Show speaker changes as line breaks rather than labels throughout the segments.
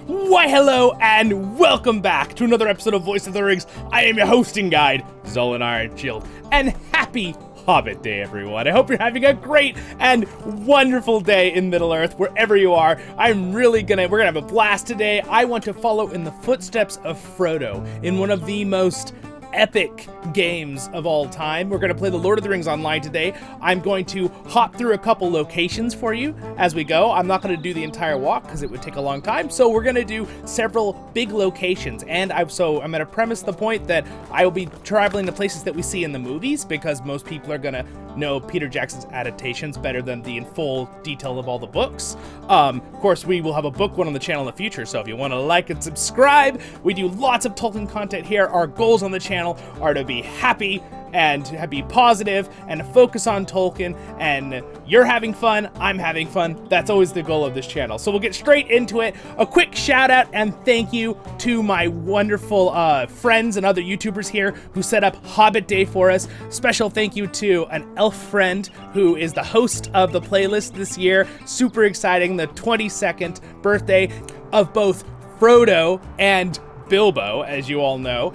Why hello and welcome back to another episode of Voice of the Rings. I am your hosting guide, Zollin Ironshield, and happy Hobbit Day, everyone. I hope you're having a great and wonderful day in Middle-earth, wherever you are. We're gonna have a blast today. I want to follow in the footsteps of Frodo in one of the most epic games of all time. We're going to play the Lord of the Rings Online today. I'm going to hop through a couple locations for you as we go. I'm not going to do the entire walk because it would take a long time, so we're going to do several big locations. And I'm going to premise the point that I will be traveling to places that we see in the movies because most people are going to know Peter Jackson's adaptations better than the in full detail of all the books. Of course, we will have a book one on the channel in the future, so if you want to like and subscribe, we do lots of Tolkien content here. Our goals on the channel are to be happy and to be positive and to focus on Tolkien, and you're having fun, I'm having fun. That's always the goal of this channel. So we'll get straight into it. A quick shout out and thank you to my wonderful friends and other YouTubers here who set up Hobbit Day for us. Special thank you to an elf friend who is the host of the playlist this year. Super exciting, the 22nd birthday of both Frodo and Bilbo, as you all know,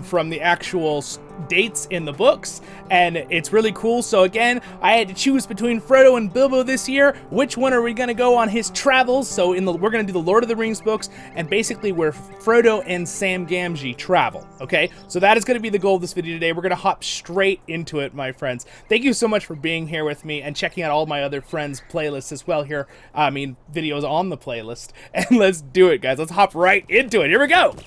from the actual dates in the books, and it's really cool. So again, I had to choose between Frodo and Bilbo this year. Which one are we going to go on his travels? So we're going to do the Lord of the Rings books, and basically where Frodo and Sam Gamgee travel, okay? So that is going to be the goal of this video today. We're going to hop straight into it, my friends. Thank you so much for being here with me and checking out all my other friends' playlists as well here. Videos on the playlist. And let's do it, guys. Let's hop right into it. Here we go.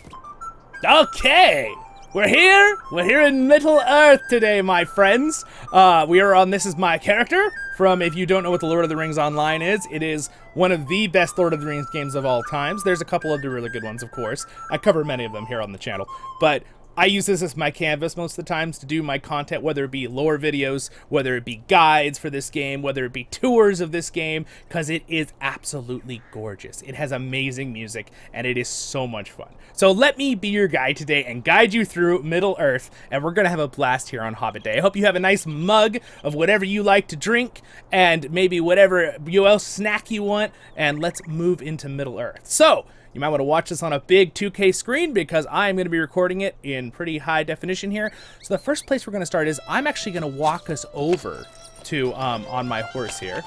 Okay. We're here in Middle-earth today, my friends. This is my character from, if you don't know what the Lord of the Rings Online is, it is one of the best Lord of the Rings games of all times. There's a couple of the really good ones, of course. I cover many of them here on the channel, but I use this as my canvas most of the times to do my content, whether it be lore videos, whether it be guides for this game, whether it be tours of this game, because it is absolutely gorgeous. It has amazing music, and it is so much fun. So let me be your guide today and guide you through Middle-earth, and we're going to have a blast here on Hobbit Day. I hope you have a nice mug of whatever you like to drink, and maybe whatever else snack you want, and let's move into Middle-earth. So you might want to watch this on a big 2K screen because I'm going to be recording it in pretty high definition here. So the first place we're going to start is I'm actually going to walk us over to, on my horse here,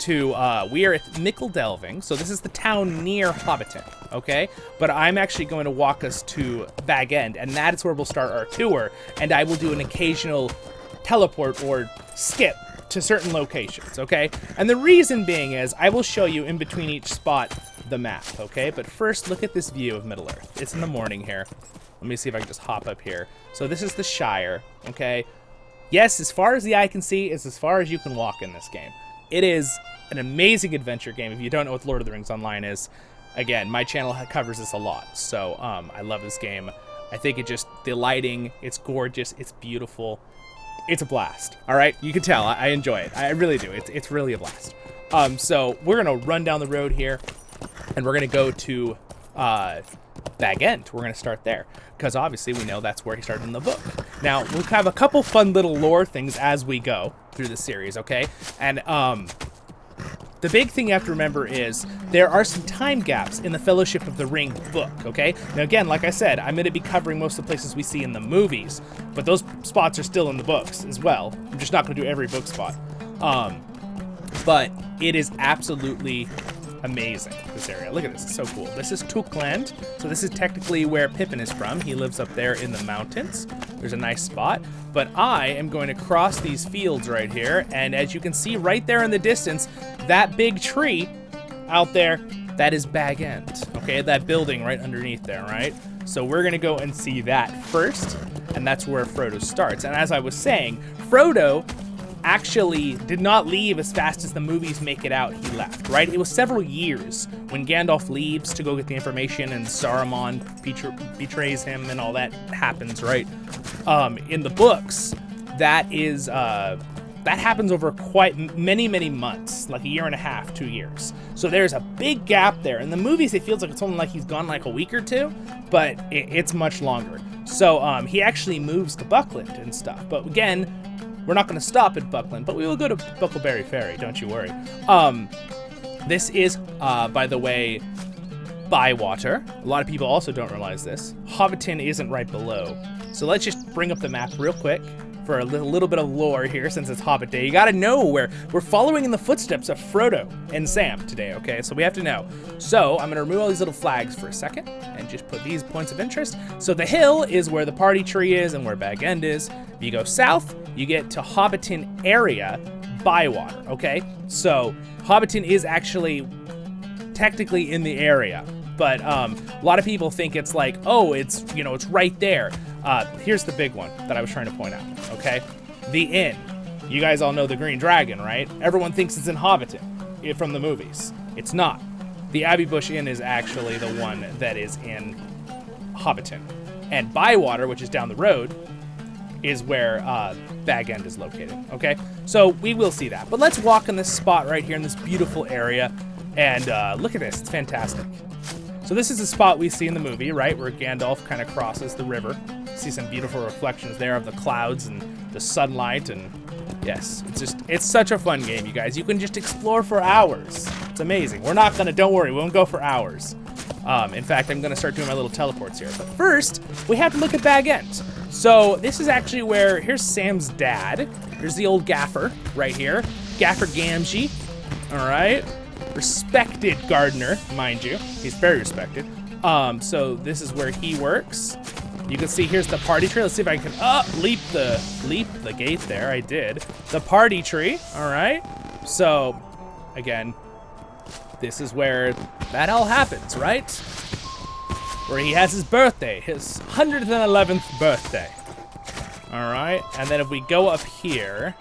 to, we are at Mickledelving. So this is the town near Hobbiton, okay? But I'm actually going to walk us to Bag End, and that is where we'll start our tour. And I will do an occasional teleport or skip to certain locations, okay? And the reason being is I will show you in between each spot the map, okay? But first, look at this view of Middle-earth. It's in the morning here. Let me see if I can just hop up here. So this is the Shire, okay? Yes, as far as the eye can see is as far as you can walk in this game. It is an amazing adventure game. If you don't know what Lord of the Rings Online is, again, my channel covers this a lot. So I love this game. I think the lighting, it's gorgeous, it's beautiful. It's a blast, all right? You can tell, I enjoy it. I really do. It's really a blast. So we're gonna run down the road here, and we're gonna go to Bag End. We're gonna start there, because obviously we know that's where he started in the book. Now, we'll have a couple fun little lore things as we go through the series, okay? And the big thing you have to remember is there are some time gaps in the Fellowship of the Ring book, okay? Now again, like I said, I'm going to be covering most of the places we see in the movies, but those spots are still in the books as well. I'm just not going to do every book spot. But it is absolutely amazing, this area. Look at this, it's so cool. This is Tookland, so this is technically where Pippin is from. He lives up there in the mountains. There's a nice spot, but I am going to cross these fields right here, and as you can see right there in the distance, that big tree out there, that is Bag End, okay? That building right underneath there, right? So we're gonna go and see that first, and that's where Frodo starts. And as I was saying, Frodo actually did not leave as fast as the movies make it out he left, right? It was several years when Gandalf leaves to go get the information and Saruman betrays him and all that happens, right? In the books, that happens over quite many months, like a year and a half, 2 years. So there's a big gap there. In the movies, it feels like it's only like he's gone like a week or two, but it's much longer. So he actually moves to Buckland and stuff. But again, we're not going to stop at Buckland, but we will go to Bucklebury Ferry, don't you worry. This is, by the way, Bywater. A lot of people also don't realize this. Hobbiton isn't right below. So let's just bring up the map real quick for a little bit of lore here since it's Hobbit Day. You gotta know where we're following in the footsteps of Frodo and Sam today, okay? So we have to know. So I'm gonna remove all these little flags for a second and just put these points of interest. So the hill is where the party tree is and where Bag End is. If you go south, you get to Hobbiton area, Bywater, okay? So Hobbiton is actually technically in the area, but a lot of people think it's like, oh, it's, you know, it's right there. Here's the big one that I was trying to point out, okay? The inn. You guys all know the Green Dragon, right? Everyone thinks it's in Hobbiton from the movies. It's not. The Abbey Bush Inn is actually the one that is in Hobbiton. And Bywater, which is down the road, is where Bag End is located, okay? So we will see that. But let's walk in this spot right here in this beautiful area. And look at this, it's fantastic. So this is a spot we see in the movie, right? Where Gandalf kind of crosses the river. See some beautiful reflections there of the clouds and the sunlight, and yes, it's such a fun game, you guys. You can just explore for hours. It's amazing. Don't worry, we won't go for hours. In fact, I'm gonna start doing my little teleports here. But first, we have to look at Bag End. So this is actually where, here's Sam's dad. Here's the old gaffer right here. Gaffer Gamgee, all right? Respected gardener, mind you. He's very respected. So this is where he works. You can see here's the party tree. Let's see if I can leap the gate there. I did. The party tree, all right? So again, this is where that all happens, right? Where he has his birthday, his 111th birthday. All right, and then if we go up here,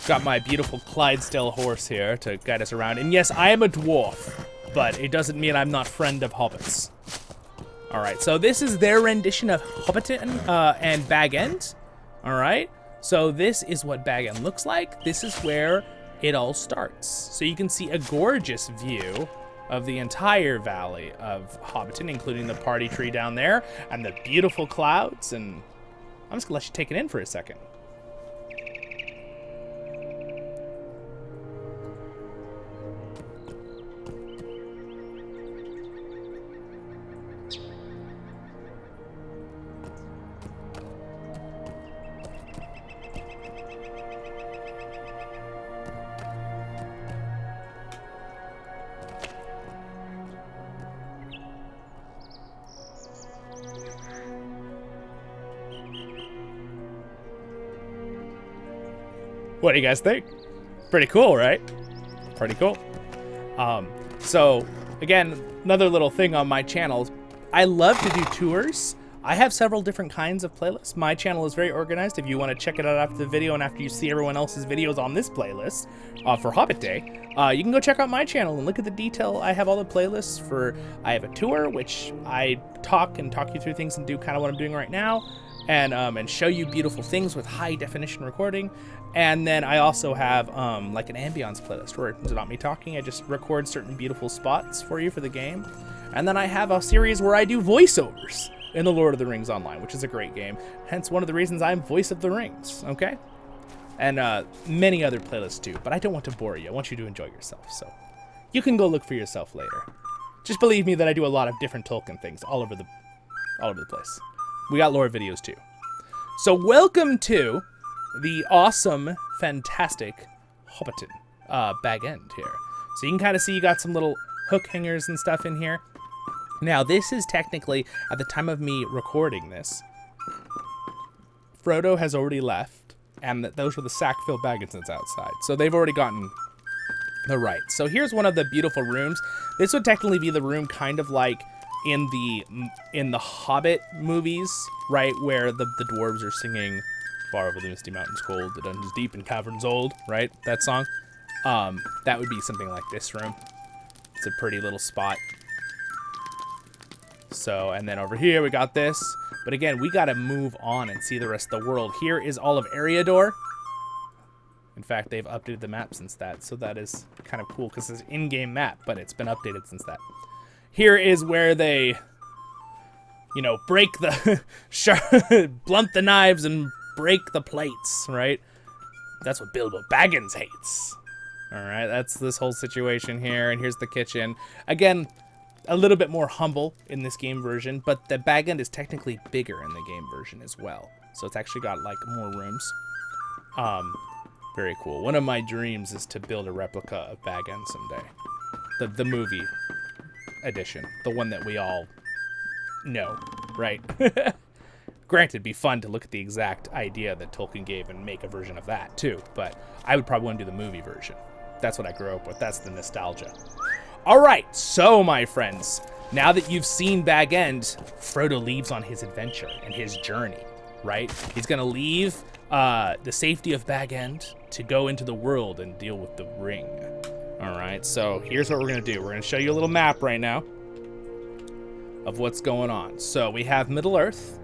got my beautiful Clydesdale horse here to guide us around. And yes, I am a dwarf, but it doesn't mean I'm not friend of hobbits. All right, so this is their rendition of Hobbiton and Bag End. All right, so this is what Bag End looks like. This is where it all starts. So you can see a gorgeous view of the entire valley of Hobbiton, including the party tree down there and the beautiful clouds. And I'm just gonna let you take it in for a second. What do you guys think? Pretty cool, right? Pretty cool. So again, another little thing on my channel, I love to do tours. I have several different kinds of playlists. My channel is very organized. If you want to check it out after the video and after you see everyone else's videos on this playlist for Hobbit Day, you can go check out my channel and look at the detail. I have all the playlists for, I have a tour, which I talk you through things and do kind of what I'm doing right now, and show you beautiful things with high definition recording. And then I also have like an ambience playlist where it's not me talking, I just record certain beautiful spots for you for the game. And then I have a series where I do voiceovers in the Lord of the Rings Online, which is a great game. Hence one of the reasons I'm Voice of the Rings, okay? And many other playlists too, but I don't want to bore you. I want you to enjoy yourself, so you can go look for yourself later. Just believe me that I do a lot of different Tolkien things all over the place. We got lore videos too. So welcome to the awesome, fantastic Hobbiton Bag End here. So you can kind of see you got some little hook hangers and stuff in here. Now this is technically, at the time of me recording this, Frodo has already left, and those were the sack-filled baggins that's outside. So they've already gotten the right. So here's one of the beautiful rooms. This would technically be the room kind of like in the Hobbit movies, right, where the dwarves are singing "Far over the misty mountains cold, the dungeons deep and caverns old," right? That song. That would be something like this room. It's a pretty little spot. So, and then over here we got this. But again, we gotta move on and see the rest of the world. Here is all of Eriador. In fact, they've updated the map since that, so that is kind of cool because it's an in-game map, but it's been updated since that. Here is where they, you know, break the, blunt the knives and break the plates, right? That's what Bilbo Baggins hates. All right, that's this whole situation here, and here's the kitchen. Again, a little bit more humble in this game version, but the bag end is technically bigger in the game version as well. So it's actually got like more rooms. Very cool. One of my dreams is to build a replica of Bag End someday. The movie edition, the one that we all know, right? Granted, it'd be fun to look at the exact idea that Tolkien gave and make a version of that too, but I would probably want to do the movie version. That's what I grew up with. That's the nostalgia. All right, so my friends, now that you've seen Bag End, Frodo leaves on his adventure and his journey, right? He's gonna leave the safety of Bag End to go into the world and deal with the ring. All right, so here's what we're gonna do. We're gonna show you a little map right now of what's going on. So we have Middle-earth.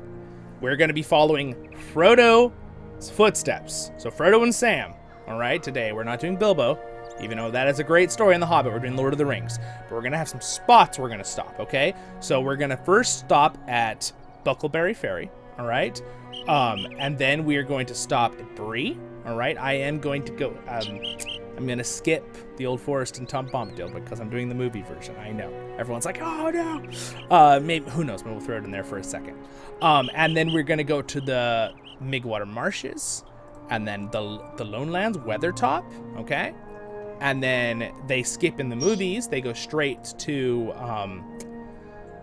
We're gonna be following Frodo's footsteps. So Frodo and Sam, all right, today we're not doing Bilbo, even though that is a great story in The Hobbit. We're doing Lord of the Rings, but we're gonna have some spots we're gonna stop, okay? So we're gonna first stop at Bucklebury Ferry, all right? And then we are going to stop at Bree, all right? I am going to go, I'm gonna skip the Old Forest and Tom Bambadil because I'm doing the movie version. I know. Everyone's like, oh no. Maybe, who knows, maybe we'll throw it in there for a second. And then we're gonna go to the Midgewater Marshes, and then the Lone Lands, Weathertop, okay? And then they skip in the movies. They go straight to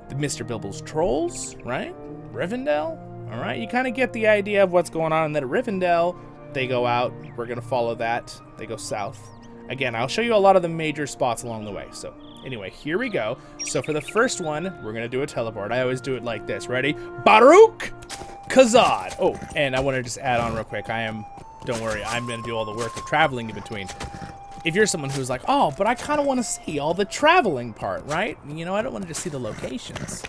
the Mr. Bilbo's Trolls, right? Rivendell, all right? You kind of get the idea of what's going on. And then at Rivendell, they go out. We're going to follow that. They go south. Again, I'll show you a lot of the major spots along the way. So anyway, here we go. So for the first one, we're going to do a teleport. I always do it like this. Ready? Baruch Khazad. Oh, and I want to just add on real quick. Don't worry, I'm going to do all the work of traveling in between. If you're someone who's like, oh, but I kind of want to see all the traveling part, right? You know, I don't want to just see the locations.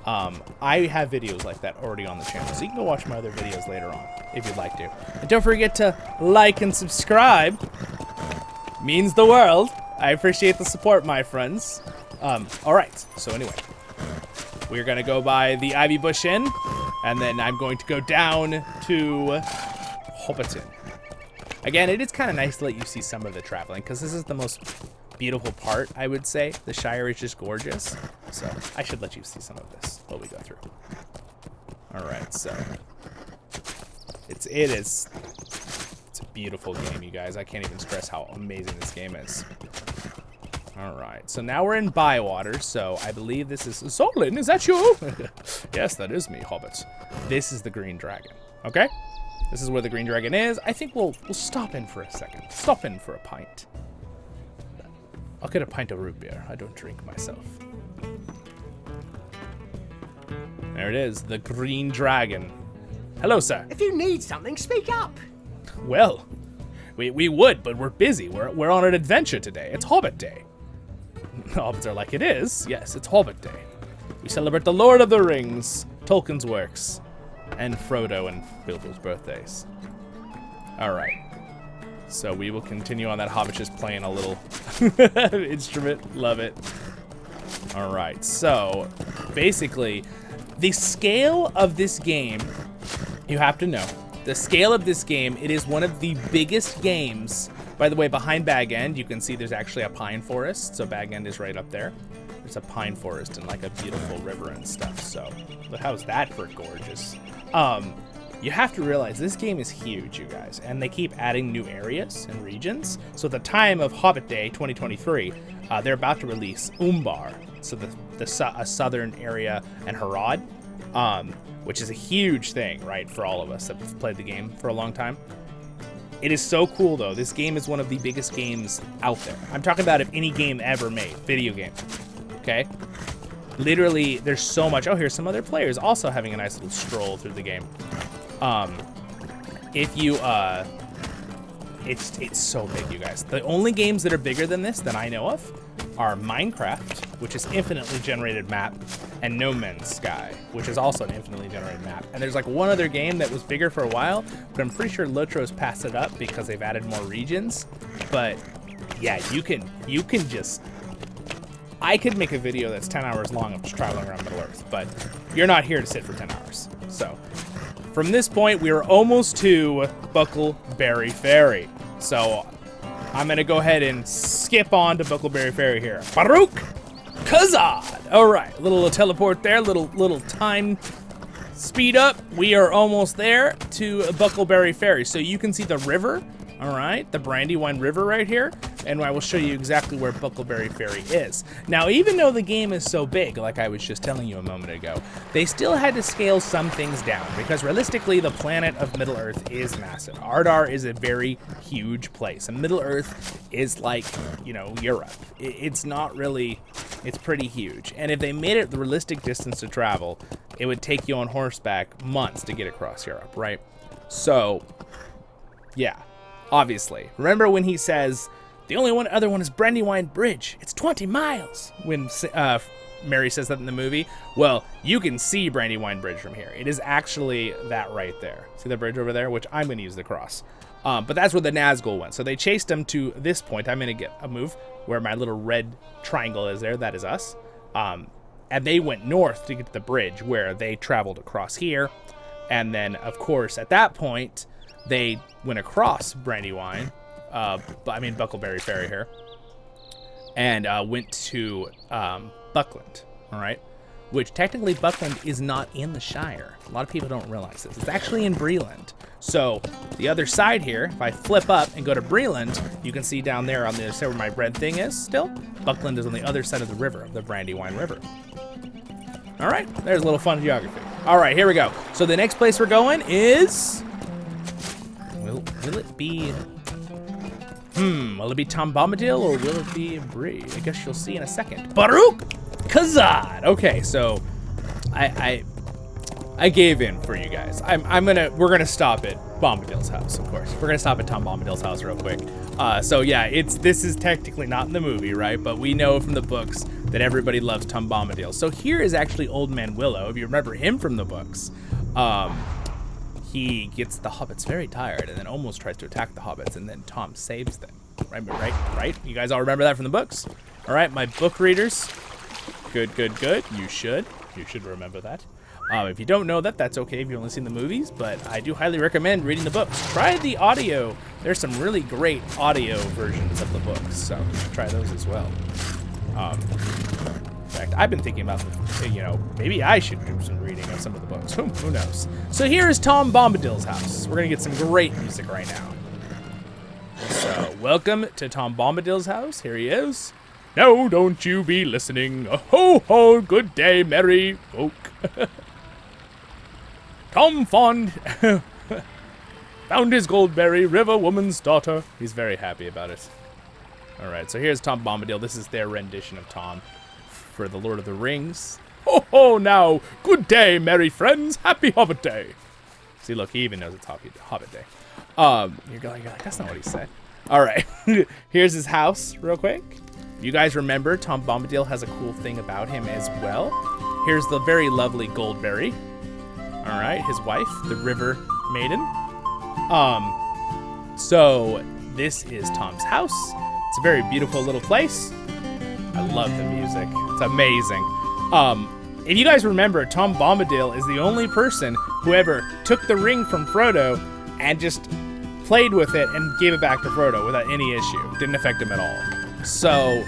I have videos like that already on the channel, so you can go watch my other videos later on if you'd like to. And don't forget to like and subscribe. Means the world. I appreciate the support, my friends. All right, so anyway, we're going to go by the Ivy Bush Inn, and then I'm going to go down to Hobbiton. Again, it is kind of nice to let you see some of the traveling, because this is the most beautiful part, I would say. The Shire is just gorgeous, so I should let you see some of this while we go through. All right, so it's a beautiful game, you guys. I can't even stress how amazing this game is. All right, so now we're in Bywater, so I believe this is Zollin. Is that you? Yes, that is me, hobbits. This is the Green Dragon. Okay. This is where the Green Dragon is. I think we'll stop in for a second. Stop in for a pint. I'll get a pint of root beer. I don't drink myself. There it is, the Green Dragon. Hello, sir.
If you need something, speak up.
Well, we would, but we're busy. We're on an adventure today. It's Hobbit Day. The Hobbits are like, it is? Yes, it's Hobbit Day. We celebrate the Lord of the Rings, Tolkien's works, and Frodo and Bilbo's birthdays. All right. So we will continue on that. Hobbit just playing a little instrument. Love it. All right. So basically, the scale of this game, you have to know, the scale of this game, it is one of the biggest games. By the way, behind Bag End, you can see there's actually a pine forest. So Bag End is right up there. There's a pine forest and like a beautiful river and stuff. So, but how's that for gorgeous? You have to realize this game is huge, you guys, and they keep adding new areas and regions. So at the time of Hobbit Day 2023, they're about to release Umbar, so a southern area, and Harad, which is a huge thing, right, for all of us that have played the game for a long time. It is so cool, though. This game is one of the biggest games out there. I'm talking about if any game ever made, video game, okay? Literally, there's so much. Oh, here's some other players also having a nice little stroll through the game. If you, it's so big, you guys. The only games that are bigger than this that I know of are Minecraft, which is infinitely generated map, and No Man's Sky, which is also an infinitely generated map. And there's like one other game that was bigger for a while, but I'm pretty sure Lotro's passed it up because they've added more regions. But yeah, you can just, I could make a video that's 10 hours long of just traveling around Middle-earth, but you're not here to sit for 10 hours. So from this point, we are almost to Bucklebury Ferry. So I'm going to go ahead and skip on to Bucklebury Ferry here. Barad-dur Khazad. All right, little teleport there, little time speed up. We are almost there to Bucklebury Ferry. So you can see the river, all right, the Brandywine River right here, and I will show you exactly where Bucklebury Ferry is. Now, even though the game is so big, like I was just telling you a moment ago, they still had to scale some things down because realistically, the planet of Middle-earth is massive. Ardar is a very huge place, and Middle-earth is like, you know, Europe. It's not really, it's pretty huge. And if they made it the realistic distance to travel, it would take you on horseback months to get across Europe, right? So, yeah. Obviously. Remember when he says, the only other one is Brandywine Bridge. It's 20 miles. When Mary says that in the movie. Well, you can see Brandywine Bridge from here. It is actually that right there. See the bridge over there? Which I'm going to use the cross. But that's where the Nazgul went. So they chased him to this point. I'm going to get a move where my little red triangle is there. That is us. And they went north to get to the bridge where they traveled across here. And then, of course, at that point, they went across Brandywine, Bucklebury Ferry here, and went to Buckland, all right? Which technically Buckland is not in the Shire. A lot of people don't realize this. It's actually in Breland. So the other side here, if I flip up and go to Breland, you can see down there on the side where my red thing is still. Buckland is on the other side of the river, the Brandywine River. All right, there's a little fun geography. All right, here we go. So the next place we're going is... Will it be... will it be Tom Bambadil or will it be Bree? I guess you'll see in a second. Barad-dur Khazad. Okay, so I gave in for you guys. We're gonna stop at Bambadil's house, of course. We're gonna stop at Tom Bombadil's house real quick. So yeah, this is technically not in the movie, right? But we know from the books that everybody loves Tom Bombadil. So here is actually Old Man Willow. If you remember him from the books, he gets the hobbits very tired and then almost tries to attack the hobbits, and then Tom saves them. Right? You guys all remember that from the books? All right, my book readers. Good. You should remember that. If you don't know that, that's okay if you've only seen the movies, but I do highly recommend reading the books. Try the audio. There's some really great audio versions of the books, so try those as well. In fact, I've been thinking about, maybe I should do some reading of some of the books. Who knows? So here is Tom Bombadil's house. We're going to get some great music right now. So, welcome to Tom Bombadil's house. Here he is. Now don't you be listening. Ho ho, good day, merry folk. Tom found his goldberry, river woman's daughter. He's very happy about it. All right, so here's Tom Bombadil. This is their rendition of Tom for the Lord of the Rings. Ho ho, now, good day, merry friends. Happy Hobbit Day. See, look, he even knows it's Hobbit Day. You're going, that's not what he said. All right, here's his house real quick. You guys remember Tom Bombadil has a cool thing about him as well. Here's the very lovely Goldberry. All right, his wife, the River Maiden. So this is Tom's house. It's a very beautiful little place. I love the music. It's amazing. If you guys remember, Tom Bombadil is the only person who ever took the ring from Frodo and just played with it and gave it back to Frodo without any issue. Didn't affect him at all. So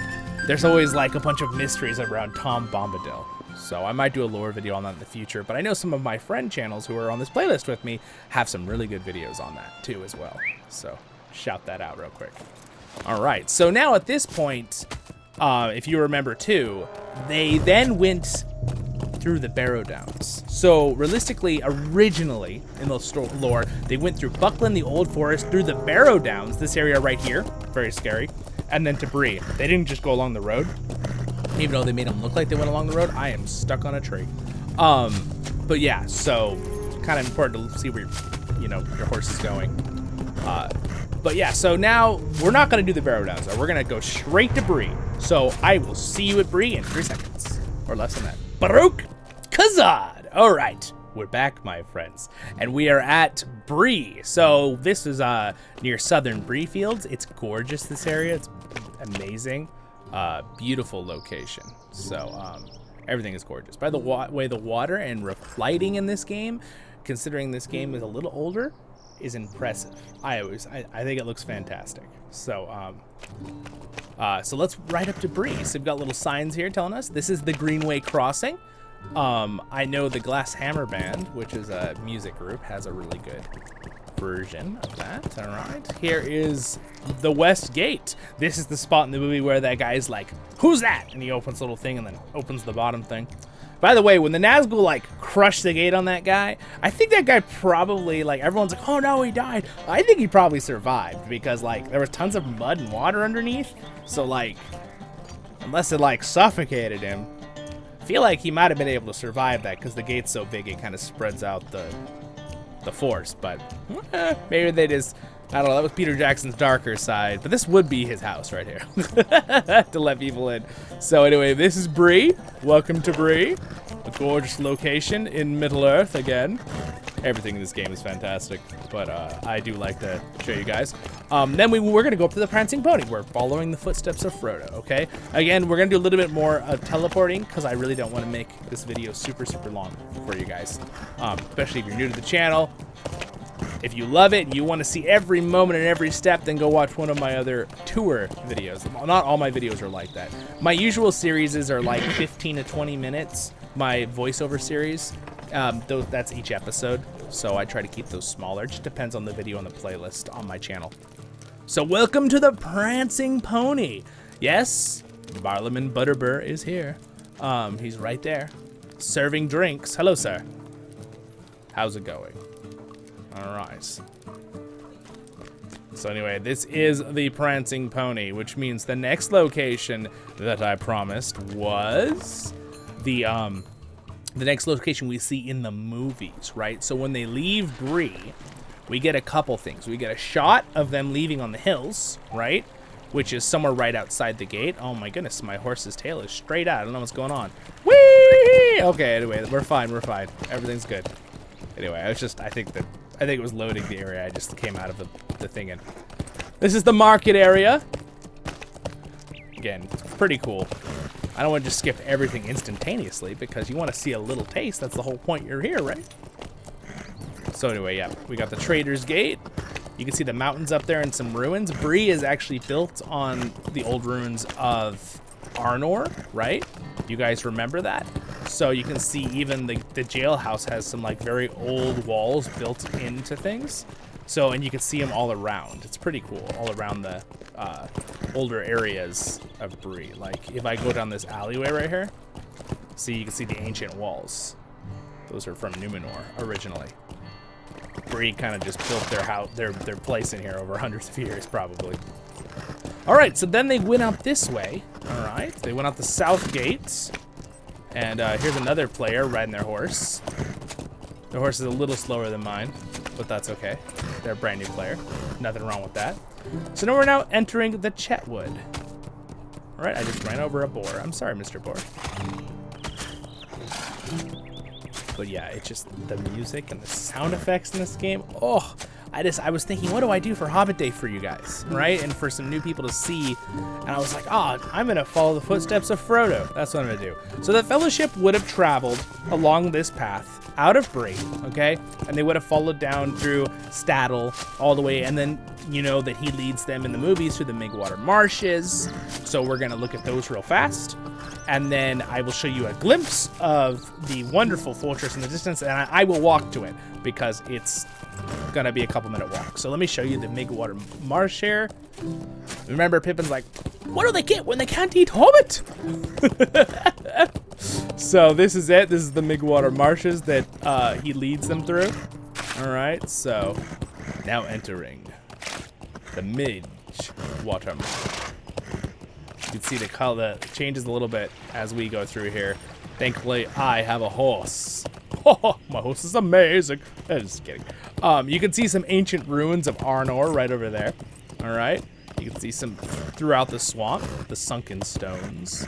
there's always like a bunch of mysteries around Tom Bombadil. So I might do a lore video on that in the future, but I know some of my friend channels who are on this playlist with me have some really good videos on that too as well. So shout that out real quick. All right, so now at this point, if you remember too, they then went through the Barrow Downs. So realistically, originally in the lore, they went through Buckland, the Old Forest, through the Barrow Downs, this area right here, very scary, and then to Bree. They didn't just go along the road. Even though they made them look like they went along the road, I am stuck on a tree. But yeah, so kind of important to see where your horse is going. But yeah, so now we're not going to do the Barrow Downs, though. We're going to go straight to Bree. So I will see you at Bree in 3 seconds, or less than that. Barad-dur Khazad. All right, we're back, my friends, and we are at Bree. So this is near southern Bree Fields. It's gorgeous, this area. It's amazing. Beautiful location. So everything is gorgeous. By the way, the water and lighting in this game, considering this game is a little older, is impressive. I think it looks fantastic. So, so let's ride up to Bree. So we've got little signs here telling us this is the Greenway Crossing. I know the Glass Hammer Band, which is a music group, has a really good version of that. All right, here is the West Gate. This is the spot in the movie where that guy's like, "Who's that?" and he opens the little thing and then opens the bottom thing. By the way, when the Nazgul like crushed the gate on that guy, I think that guy probably, like, everyone's like, "Oh no, he died." I think he probably survived because like there was tons of mud and water underneath. So like, unless it like suffocated him, I feel like he might have been able to survive that because the gate's so big it kind of spreads out the force. But maybe they just, I don't know, that was Peter Jackson's darker side, but this would be his house right here to let people in. So anyway, this is Bree. Welcome to Bree, a gorgeous location in Middle-earth again. Everything in this game is fantastic, but I do like to show you guys. Then we're going to go up to the Prancing Pony. We're following the footsteps of Frodo, okay? Again, we're going to do a little bit more teleporting because I really don't want to make this video super, super long for you guys, especially if you're new to the channel. If you love it and you want to see every moment and every step, then go watch one of my other tour videos. Not all my videos are like that. My usual series are like 15 to 20 minutes. My voiceover series, that's each episode. So I try to keep those smaller. It just depends on the video on the playlist on my channel. So welcome to the Prancing Pony. Yes, Barlaman Butterbur is here. He's right there, serving drinks. Hello, sir. How's it going? All right. So anyway, this is the Prancing Pony, which means the next location that I promised was the next location we see in the movies, right? So when they leave Bree, we get a couple things. We get a shot of them leaving on the hills, right? Which is somewhere right outside the gate. Oh my goodness, my horse's tail is straight out. I don't know what's going on. Whee! Okay, anyway, we're fine, we're fine. Everything's good. Anyway, I think it was loading the area. I just came out of the thing in. This is the market area. Again, it's pretty cool. I don't want to just skip everything instantaneously because you want to see a little taste. That's the whole point you're here, right? So anyway, yeah, we got the Trader's Gate. You can see the mountains up there and some ruins. Bree is actually built on the old ruins of Arnor, right? You guys remember that? So you can see even the jailhouse has some like very old walls built into things. So, and you can see them all around. It's pretty cool, all around the older areas of Bree. Like if I go down this alleyway right here, see, you can see the ancient walls. Those are from Numenor originally. Bree kind of just built their house, their place in here over hundreds of years, probably. All right, so then they went out this way. All right, they went out the south gates, and here's another player riding their horse. Their horse is a little slower than mine, but that's okay. They're a brand new player. Nothing wrong with that. So now we're now entering the Chetwood. All right, I just ran over a boar. I'm sorry, Mr. Boar. But yeah, it's just the music and the sound effects in this game. Oh, I was thinking, what do I do for Hobbit Day for you guys, right? And for some new people to see. And I was like, oh, I'm going to follow the footsteps of Frodo. That's what I'm going to do. So the Fellowship would have traveled along this path out of Bree, okay? And they would have followed down through Staddle all the way. And then you know that he leads them in the movies through the Midgewater Marshes. So we're going to look at those real fast. And then I will show you a glimpse of the wonderful fortress in the distance. And I will walk to it because it's gonna be a couple-minute walk. So let me show you the Midgewater Marsh here. Remember, Pippin's like, what do they get when they can't eat Hobbit? So this is it. This is the Midgewater Marshes that he leads them through. All right, so now entering the Midgewater Marsh. You can see the color changes a little bit as we go through here. Thankfully, I have a horse. Oh, my horse is amazing. I'm just kidding. You can see some ancient ruins of Arnor right over there. All right. You can see some throughout the swamp, the sunken stones.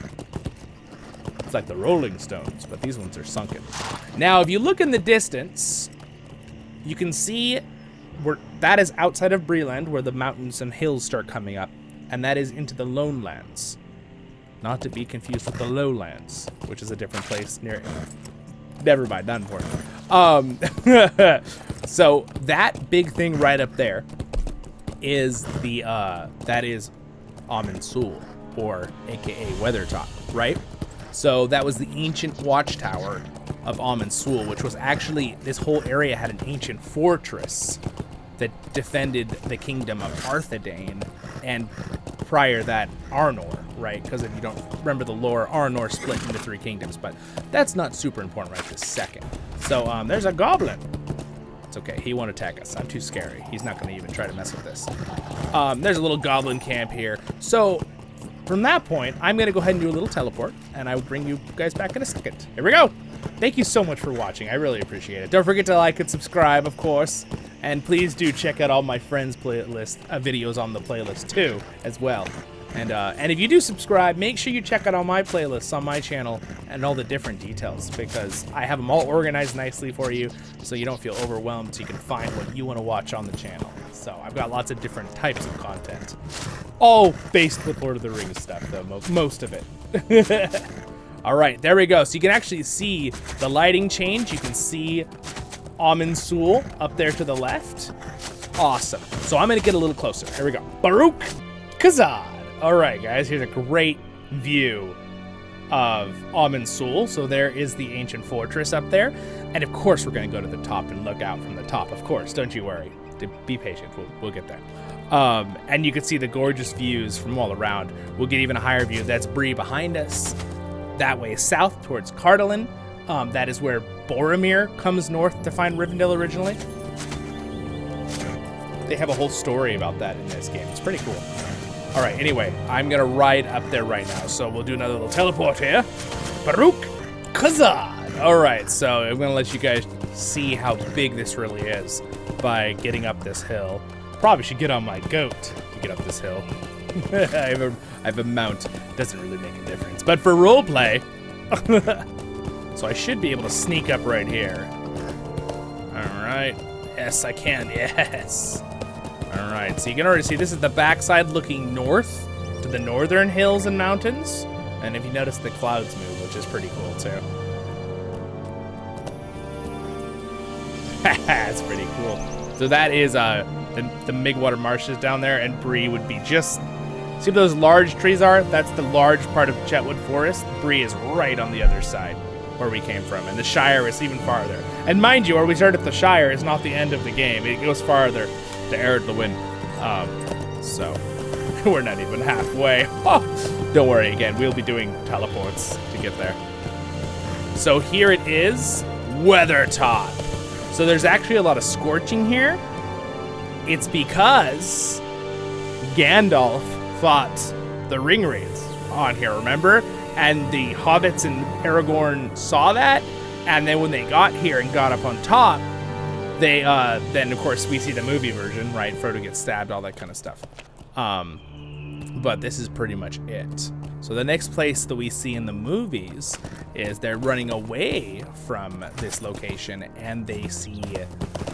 It's like the rolling stones, but these ones are sunken. Now, if you look in the distance, you can see that is outside of Breeland, where the mountains and hills start coming up, and that is into the Lone Lands. Not to be confused with the Lowlands, which is a different place near. Never mind, not important. So that big thing right up there is that is Amon Sul, or aka Weathertop, right? So that was the ancient watchtower of Amon Sul, which was actually, this whole area had an ancient fortress that defended the kingdom of Arthedain, and prior that Arnor, right? Because if you don't remember the lore, Arnor split into 3 kingdoms, but that's not super important right this second. So there's a goblin. It's okay, he won't attack us. I'm too scary. He's not gonna even try to mess with this. There's a little goblin camp here. So from that point, I'm gonna go ahead and do a little teleport, and I will bring you guys back in a second. Here we go. Thank you so much for watching. I really appreciate it. Don't forget to like and subscribe, of course. And please do check out all my friends' playlist videos on the playlist too, as well. And if you do subscribe, make sure you check out all my playlists on my channel and all the different details, because I have them all organized nicely for you, so you don't feel overwhelmed, so you can find what you want to watch on the channel. So I've got lots of different types of content, all based with Lord of the Rings stuff, though, most of it. All right, there we go. So you can actually see the lighting change. You can see Amon Sul up there to the left. Awesome. So I'm gonna get a little closer. Here we go. Baruch Khazad. All right, guys, here's a great view of Amon Sul. So there is the ancient fortress up there. And of course, we're gonna go to the top and look out from the top, of course. Don't you worry. Be patient, we'll get there. And you can see the gorgeous views from all around. We'll get even a higher view. That's Bree behind us. That way south towards Cardolan. That is where Boromir comes north to find Rivendell originally. They have a whole story about that in this game. It's pretty cool. All right, anyway, I'm gonna ride up there right now. So we'll do another little teleport here. Baruch Khazad. All right, so I'm gonna let you guys see how big this really is by getting up this hill. Probably should get on my goat to get up this hill. I have a mount. Doesn't really make a difference. But for roleplay, so I should be able to sneak up right here. All right. Yes, I can. Yes. All right. So you can already see this is the backside looking north to the northern hills and mountains. And if you notice, the clouds move, which is pretty cool too. That's pretty cool. So that is the Midgewater Marshes down there, and Bree would be just... See where those large trees are? That's the large part of Chetwood Forest. Bree is right on the other side where we came from, and the Shire is even farther. And mind you, where we started the Shire is not the end of the game. It goes farther to Ered Luin. So we're not even halfway. Oh, don't worry, again, we'll be doing teleports to get there. So here it is, Weathertop. So there's actually a lot of scorching here. It's because Gandalf fought the Ringwraiths on here, remember? And the hobbits and Aragorn saw that, and then when they got here and got up on top, they then of course we see the movie version, right? Frodo gets stabbed, all that kind of stuff. But this is pretty much it. So the next place that we see in the movies is they're running away from this location and they see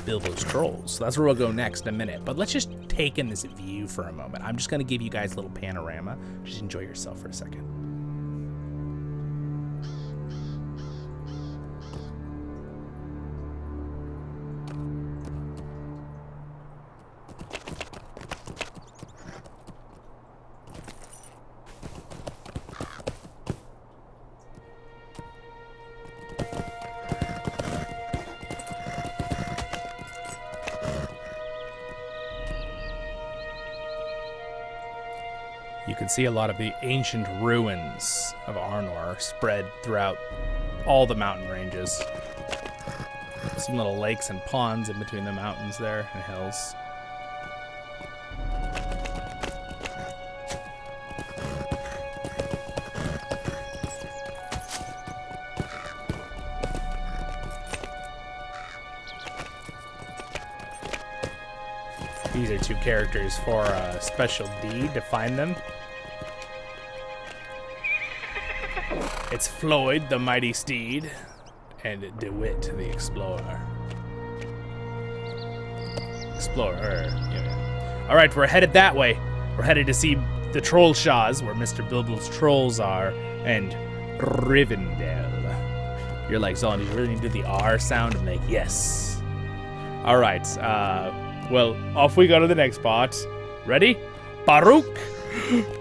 Bilbo's trolls. So that's where we'll go next in a minute. But let's just take in this view for a moment. I'm just gonna give you guys a little panorama. Just enjoy yourself for a second. You can see a lot of the ancient ruins of Arnor spread throughout all the mountain ranges. Some little lakes and ponds in between the mountains there and hills. These are two characters for a special deed to find them. It's Floyd, the mighty steed, and DeWitt, the explorer. Yeah. All right, we're headed that way. We're headed to see the Troll Shaws, where Mr. Bilbo's trolls are, and Rivendell. You're like, Zollin, you really need to do the R sound? I'm like, yes. All right. Well, off we go to the next part. Ready? Baruch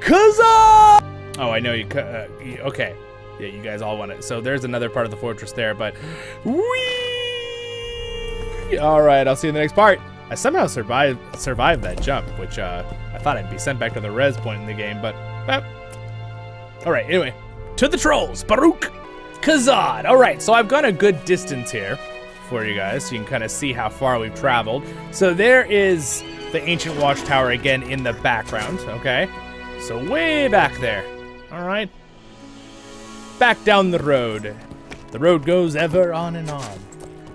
Khazad! Oh, I know you. Okay. Yeah, you guys all want it. So there's another part of the fortress there, but whee! All right, I'll see you in the next part. I somehow survived that jump, which I thought I'd be sent back to the res point in the game, but all right. Anyway, to the trolls, Baruch Khazad. All right, so I've gone a good distance here for you guys, so you can kind of see how far we've traveled. So there is the ancient watchtower again in the background. Okay, so way back there. All right. Back down the road. The road goes ever on and on,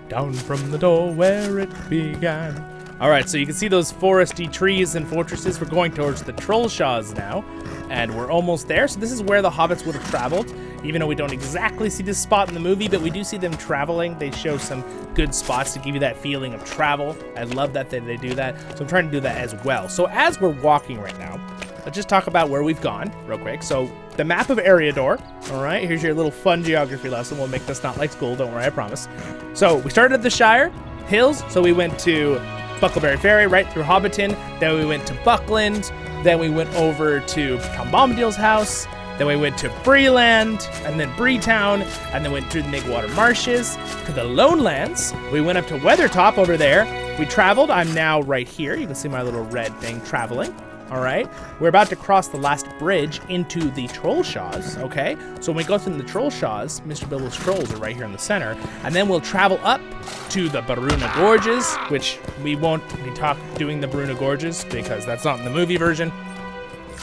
down from the door where it began. All right, so you can see those foresty trees and fortresses. We're going towards the Trollshaws now, and we're almost there. So this is where the hobbits would have traveled, even though we don't exactly see this spot in the movie, but we do see them traveling. They show some good spots to give you that feeling of travel. I love that they do that, so I'm trying to do that as well. So as we're walking right now, let's just talk about where we've gone real quick. So the map of Eriador. All right, here's your little fun geography lesson. We'll make this not like school, don't worry, I promise. So we started at the Shire Hills, so we went to Bucklebury Ferry, right through Hobbiton. Then we went to Buckland. Then we went over to Bambadil's house. Then we went to Breeland, and then Bree Town, and then went through the Midgewater Marshes to the Lonelands. We went up to Weathertop over there. We traveled. I'm now right here. You can see my little red thing traveling. All right, we're about to cross the last bridge into the Trollshaws, okay? So when we go through the Trollshaws, Mr. Bilbo's trolls are right here in the center, and then we'll travel up to the Bruna Gorges, which we won't be doing the Bruna Gorges because that's not in the movie version.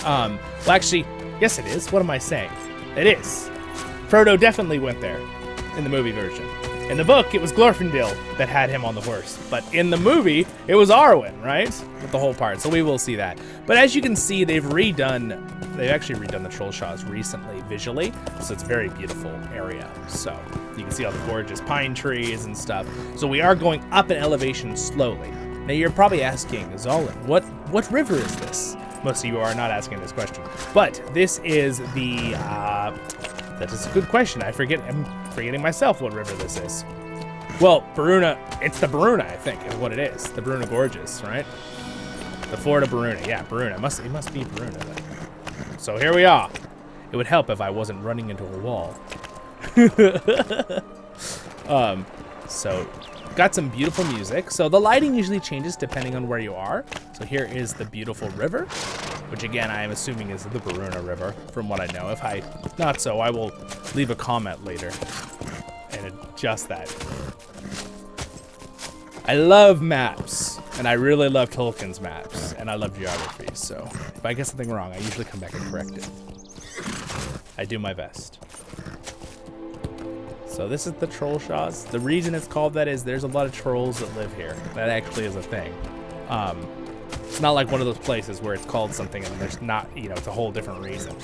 Well, actually, yes it is. What am I saying? It is. Frodo definitely went there in the movie version. In the book, it was Glorfindel that had him on the horse. But in the movie, it was Arwen, right? With the whole part. So we will see that. But as you can see, they've actually redone the Trollshaws recently visually. So it's a very beautiful area. So you can see all the gorgeous pine trees and stuff. So we are going up in elevation slowly. Now you're probably asking, Zollin, what river is this? Most of you are not asking this question. But this is the... that is a good question. I'm forgetting myself what river this is. Well, Bruna, it's the Bruna, I think, is what it is. The Bruna Gorges, right? The Ford of Bruinen. Yeah, Bruna. It must be Bruna then. So here we are. It would help if I wasn't running into a wall. So got some beautiful music. So the lighting usually changes depending on where you are. So here is the beautiful river, which again, I am assuming is the Bruna River, from what I know. If not so, I will leave a comment later and adjust that. I love maps, and I really love Tolkien's maps, and I love geography, so if I get something wrong, I usually come back and correct it. I do my best. So this is the Trollshaws. The reason it's called that is there's a lot of trolls that live here. That actually is a thing. It's not like one of those places where it's called something and there's not, it's a whole different reason.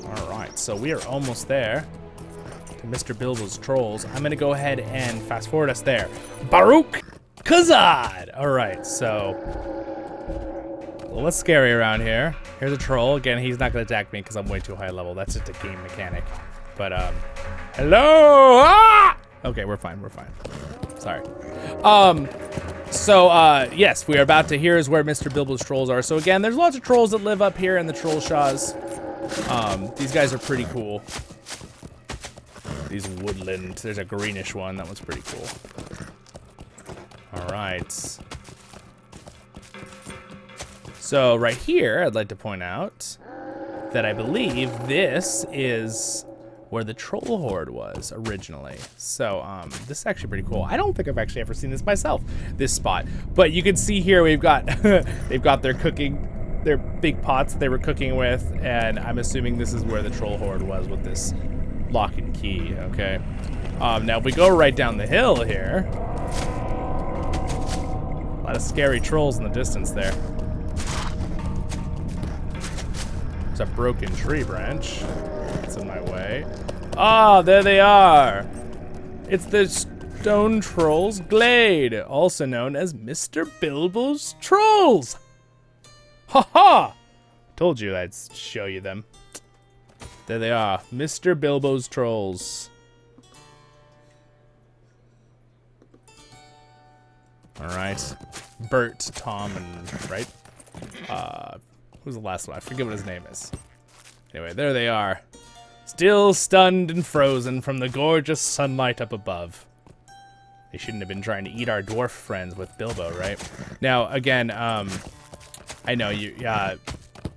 All right, so we are almost there to Mr. Bilbo's trolls. I'm gonna go ahead and fast forward us there. Baruch Khazad! All right, so a little scary around here. Here's a troll. Again, he's not gonna attack me because I'm way too high level. That's just a game mechanic. But, hello! Ah! Okay, we're fine. Sorry. Yes, we are about to, here is where Mr. Bilbo's trolls are. So again, there's lots of trolls that live up here in the Trollshaws. These guys are pretty cool. These woodland, there's a greenish one, that one's pretty cool. All right. So right here, I'd like to point out that I believe this is where the troll horde was originally. So this is actually pretty cool. I don't think I've actually ever seen this myself, this spot. But you can see here we've got, they've got their big pots that they were cooking with, and I'm assuming this is where the troll horde was with this lock and key, okay? Now if we go right down the hill here, a lot of scary trolls in the distance there. There's a broken tree branch that's in my way. Ah, there they are. It's the Stone Trolls Glade, also known as Mr. Bilbo's Trolls. Ha ha! Told you I'd show you them. There they are, Mr. Bilbo's Trolls. All right. Bert, Tom, and right? Who's the last one? I forget what his name is. Anyway, there they are. Still stunned and frozen from the gorgeous sunlight up above. They shouldn't have been trying to eat our dwarf friends with Bilbo, right? Now, again, I know you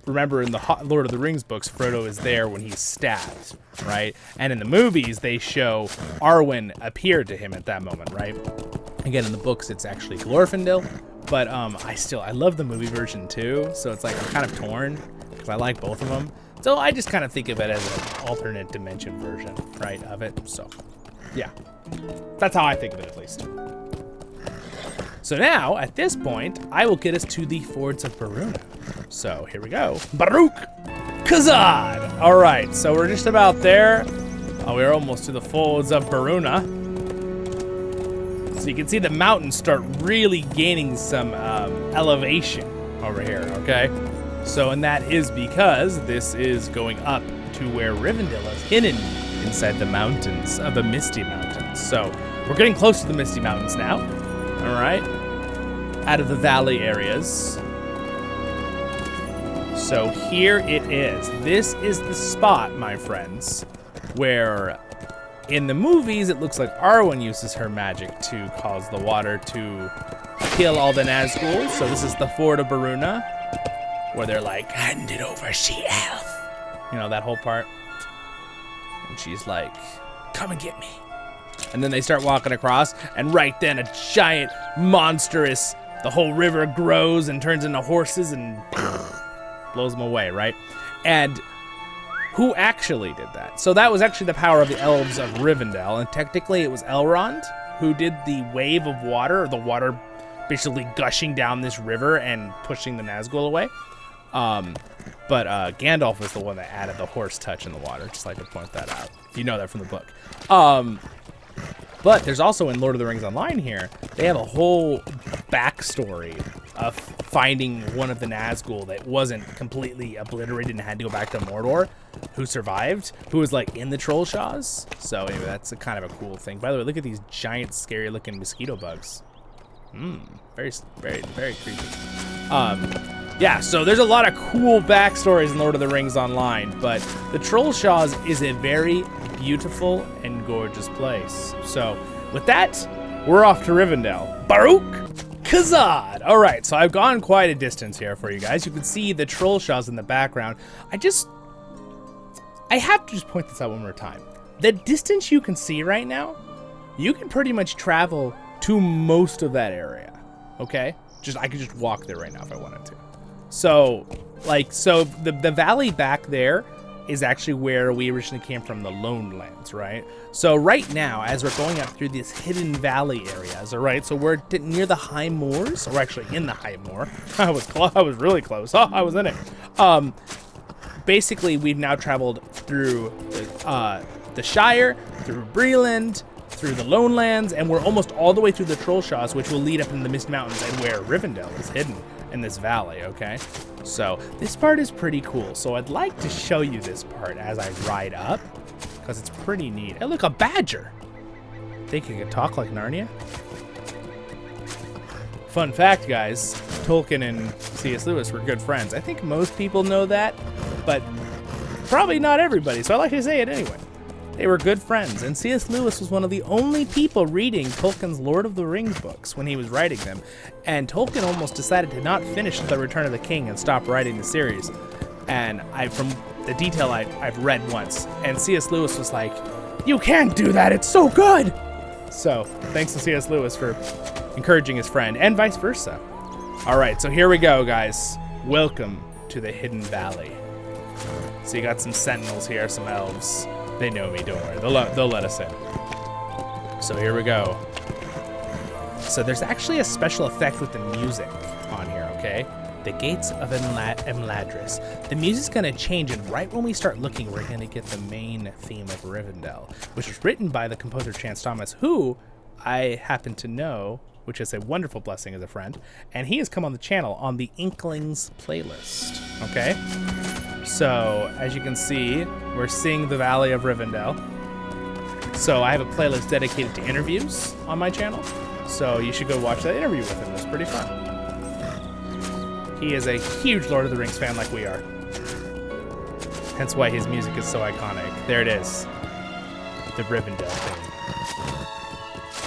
remember in the Lord of the Rings books, Frodo is there when he's stabbed, right? And in the movies, they show Arwen appeared to him at that moment, right? Again, in the books, it's actually Glorfindel, but I love the movie version too, so it's like I'm kind of torn because I like both of them. So I just kind of think of it as an alternate dimension version, right, of it. So, yeah, that's how I think of it at least. So now, at this point, I will get us to the Fords of Bruinen. So here we go. Baruch Khazad! All right, so we're just about there. Oh, we're almost to the Fords of Bruinen. So you can see the mountains start really gaining some elevation over here, okay? So, and that is because this is going up to where Rivendell is hidden inside the mountains of the Misty Mountains. So we're getting close to the Misty Mountains now. All right, out of the valley areas. So here it is. This is the spot, my friends, where in the movies it looks like Arwen uses her magic to cause the water to kill all the Nazgul. So this is the Ford of Bruinen, where they're like, hand it over, she elf. You know, that whole part. And she's like, come and get me. And then they start walking across, and right then a giant, monstrous, the whole river grows and turns into horses and blows them away, right? And who actually did that? So that was actually the power of the elves of Rivendell, and technically it was Elrond who did the wave of water, or the water basically gushing down this river and pushing the Nazgul away. But Gandalf was the one that added the horse touch in the water. Just like to point that out, if you know that from the book. But there's also in Lord of the Rings Online here, they have a whole backstory of finding one of the Nazgul that wasn't completely obliterated and had to go back to Mordor, who survived, who was like in the Trollshaws. So anyway, that's a kind of a cool thing. By the way, look at these giant, scary-looking mosquito bugs. Very, very, very creepy. Yeah, so there's a lot of cool backstories in Lord of the Rings Online, but the Trollshaws is a very beautiful and gorgeous place. So with that, we're off to Rivendell. Baruch Khazad! All right, so I've gone quite a distance here for you guys. You can see the Trollshaws in the background. I have to just point this out one more time. The distance you can see right now, you can pretty much travel to most of that area, okay? I could just walk there right now if I wanted to. So, the valley back there is actually where we originally came from, the Lone Lands, right? So right now, as we're going up through these hidden valley areas, all right? So we're near the High Moors, or actually in the High Moor. I was really close. Oh, I was in it. Basically, we've now traveled through the Shire, through Breland, through the Lone Lands, and we're almost all the way through the Trollshaws, which will lead up in the Mist Mountains and where Rivendell is hidden in this valley, okay? So this part is pretty cool. So I'd like to show you this part as I ride up, because it's pretty neat. Hey, look, a badger. Think you can talk like Narnia? Fun fact, guys, Tolkien and C.S. Lewis were good friends. I think most people know that, but probably not everybody, so I like to say it anyway. They were good friends, and C.S. Lewis was one of the only people reading Tolkien's Lord of the Rings books when he was writing them, and Tolkien almost decided to not finish The Return of the King and stop writing the series. And from the detail I've read once, and C.S. Lewis was like, "You can't do that, it's so good!" So, thanks to C.S. Lewis for encouraging his friend, and vice versa. Alright, so here we go, guys. Welcome to the Hidden Valley. So you got some sentinels here, some elves. They know me, don't worry. They'll let us in. So here we go. So there's actually a special effect with the music on here, okay? The Gates of Imladris. The music's gonna change, and right when we start looking, we're gonna get the main theme of Rivendell, which was written by the composer Chance Thomas, who I happen to know, which is a wonderful blessing as a friend, and he has come on the channel on the Inklings playlist, okay? So, as you can see, we're seeing the Valley of Rivendell. So I have a playlist dedicated to interviews on my channel. So you should go watch that interview with him. It was pretty fun. He is a huge Lord of the Rings fan like we are. Hence why his music is so iconic. There it is. The Rivendell theme.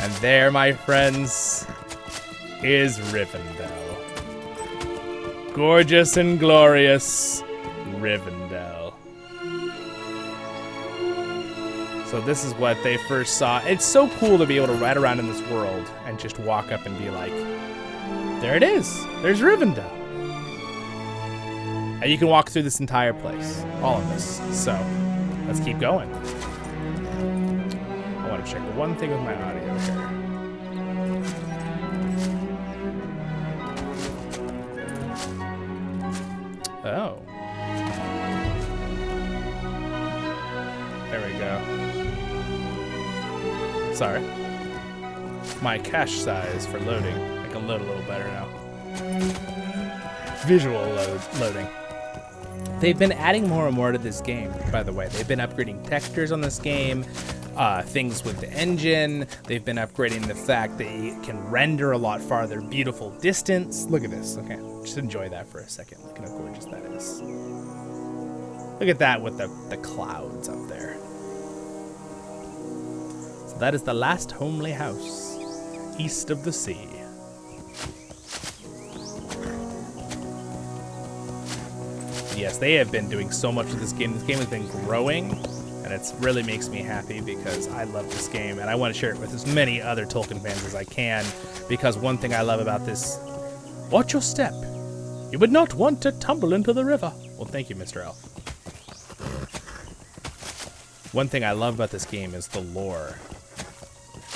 And there, my friends, is Rivendell. Gorgeous and glorious Rivendell. So this is what they first saw. It's so cool to be able to ride around in this world and just walk up and be like, there it is. There's Rivendell. And you can walk through this entire place. All of this. So let's keep going. I want to check one thing with my audio here. Oh. There we go. Sorry. My cache size for loading. I can load a little better now. Visual loading. They've been adding more and more to this game, by the way. They've been upgrading textures on this game, things with the engine. They've been upgrading the fact that it can render a lot farther beautiful distance. Look at this. Okay, just enjoy that for a second. Look at how gorgeous that is. Look at that with the clouds up there. So that is the last homely house, east of the sea. Yes, they have been doing so much with this game. This game has been growing, and it really makes me happy because I love this game, and I want to share it with as many other Tolkien fans as I can, because one thing I love about this... Watch your step. You would not want to tumble into the river. Well, thank you, Mr. Elf. One thing I love about this game is the lore.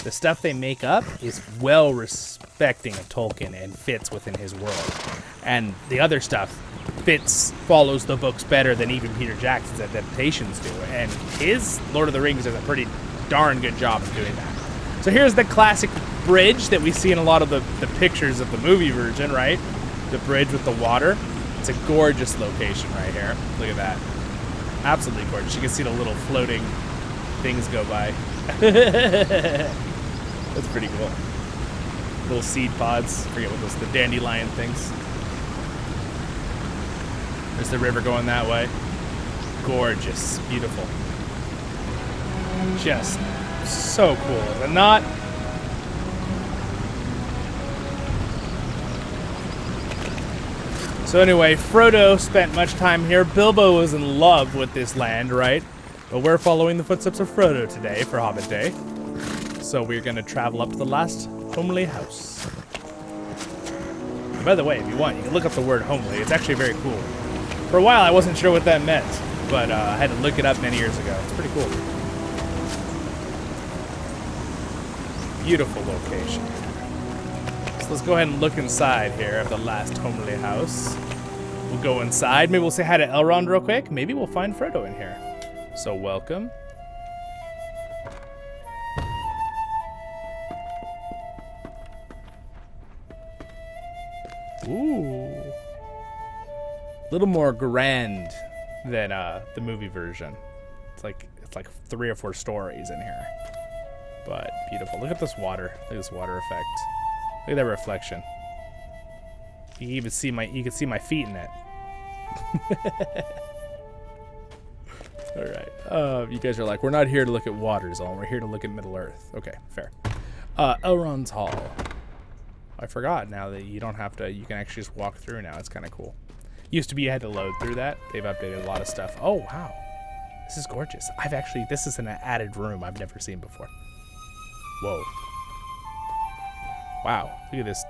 The stuff they make up is well respecting of Tolkien and fits within his world. And the other stuff follows the books better than even Peter Jackson's adaptations do. And his Lord of the Rings does a pretty darn good job of doing that. So here's the classic bridge that we see in a lot of the pictures of the movie version, right? The bridge with the water. It's a gorgeous location right here. Look at that. Absolutely gorgeous. You can see the little floating things go by. That's pretty cool. Little seed pods. I forget what those, the dandelion things. There's the river going that way. Gorgeous. Beautiful. Just so cool. Is it not? So anyway, Frodo spent much time here. Bilbo was in love with this land, right? But we're following the footsteps of Frodo today for Hobbit Day. So we're going to travel up to the last homely house. And by the way, if you want, you can look up the word homely. It's actually very cool. For a while, I wasn't sure what that meant, but I had to look it up many years ago. It's pretty cool. Beautiful location. So let's go ahead and look inside here of the last homely house. We'll go inside. Maybe we'll say hi to Elrond real quick. Maybe we'll find Frodo in here. So welcome. Ooh. A little more grand than the movie version. It's like 3 or 4 stories in here. But beautiful. Look at this water. Look at this water effect. Look at that reflection. You can even see my feet in it. All right. You guys are like, we're not here to look at water, Zollin. We're here to look at Middle Earth. Okay, fair. Elrond's Hall. I forgot now that you don't have to. You can actually just walk through now. It's kind of cool. Used to be you had to load through that. They've updated a lot of stuff. Oh wow, this is gorgeous. This is an added room I've never seen before. Whoa. Wow, look at this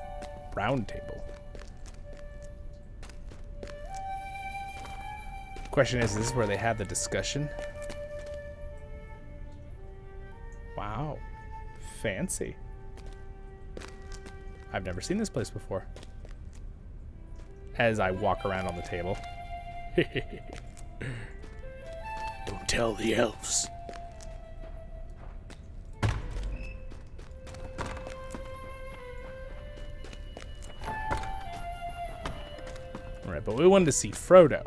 round table. Question is this where they have the discussion? Wow, fancy. I've never seen this place before. As I walk around on the table. Don't tell the elves. Alright, but we wanted to see Frodo.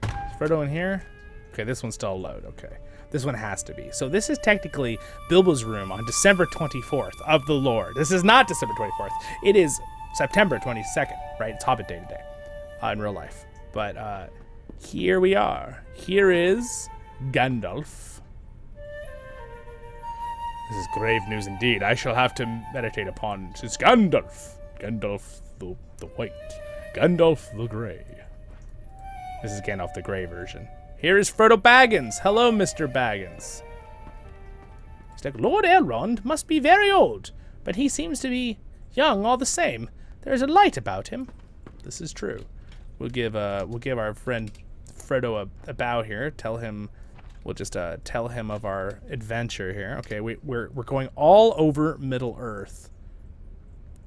Is Frodo in here? Okay, this one's still a load. Okay. This one has to be. So this is technically Bilbo's room on December 24th of the Lord. This is not December 24th. It is September 22nd, right? It's Hobbit Day today in real life. But here we are. Here is Gandalf. This is grave news indeed. I shall have to meditate upon. It's Gandalf. Gandalf the White. Gandalf the Grey. This is Gandalf the Grey version. Here is Frodo Baggins. Hello, Mr. Baggins. He's like, Lord Elrond must be very old, but he seems to be young all the same. There's a light about him. This is true. We'll give our friend Frodo a bow here. Tell him, we'll just tell him of our adventure here. Okay, we're going all over Middle Earth,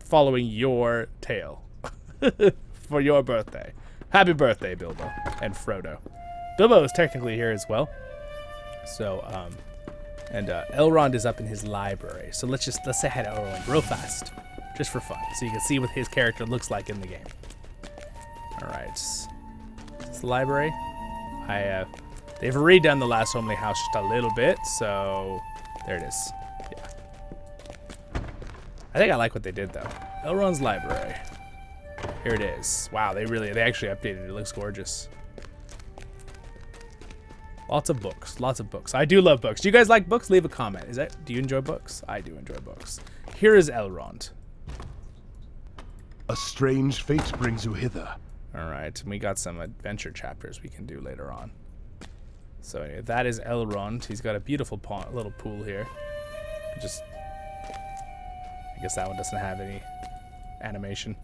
following your tale for your birthday. Happy birthday, Bilbo and Frodo. Bilbo is technically here as well. So, and Elrond is up in his library. So let's say hi to Elrond real fast, just for fun, so you can see what his character looks like in the game. All right, it's the library. They've redone the last Homely house just a little bit, so there it is. Yeah, I think I like what they did though. Elrond's library. Here it is. Wow, they actually updated it. It looks gorgeous. Lots of books. Lots of books. I do love books. Do you guys like books? Leave a comment. Do you enjoy books? I do enjoy books. Here is Elrond.
A strange fate brings you hither.
All right, and we got some adventure chapters we can do later on. So anyway, that is Elrond. He's got a beautiful little pool here. I guess that one doesn't have any animation.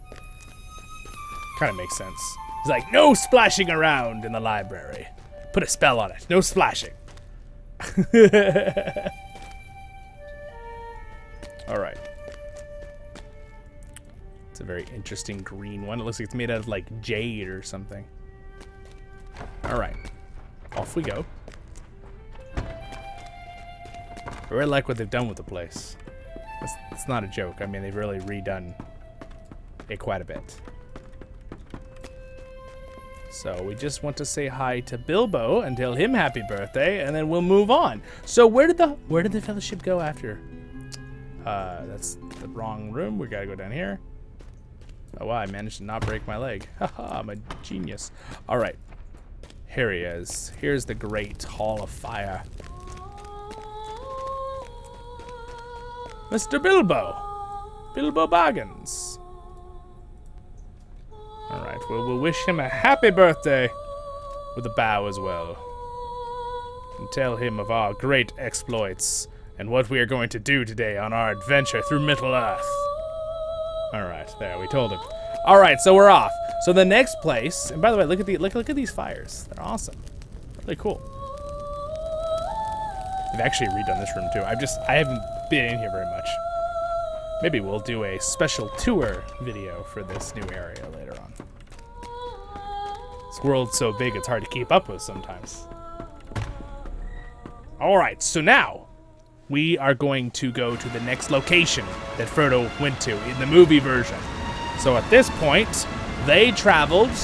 Kind of makes sense. He's like, no splashing around in the library. Put a spell on it. No splashing. All right. It's a very interesting green one. It looks like it's made out of like jade or something. All right. Off we go. I really like what they've done with the place. It's not a joke. I mean, they've really redone it quite a bit. So we just want to say hi to Bilbo and tell him happy birthday, and then we'll move on. So where did the Fellowship go after? That's the wrong room. We gotta go down here. Oh wow, I managed to not break my leg. Haha, I'm a genius. All right, here he is. Here's the great Hall of Fire. Mr. Bilbo. Bilbo Baggins. All right, we'll wish him a happy birthday with a bow as well. And tell him of our great exploits and what we are going to do today on our adventure through Middle-earth. All right, there, we told him. All right, so we're off. So the next place, and by the way, look at these fires. They're awesome. Really cool. They've actually redone this room too. I haven't been in here very much. Maybe we'll do a special tour video for this new area later on. This world's so big it's hard to keep up with sometimes. All right, so now we are going to go to the next location that Frodo went to in the movie version. So at this point, they traveled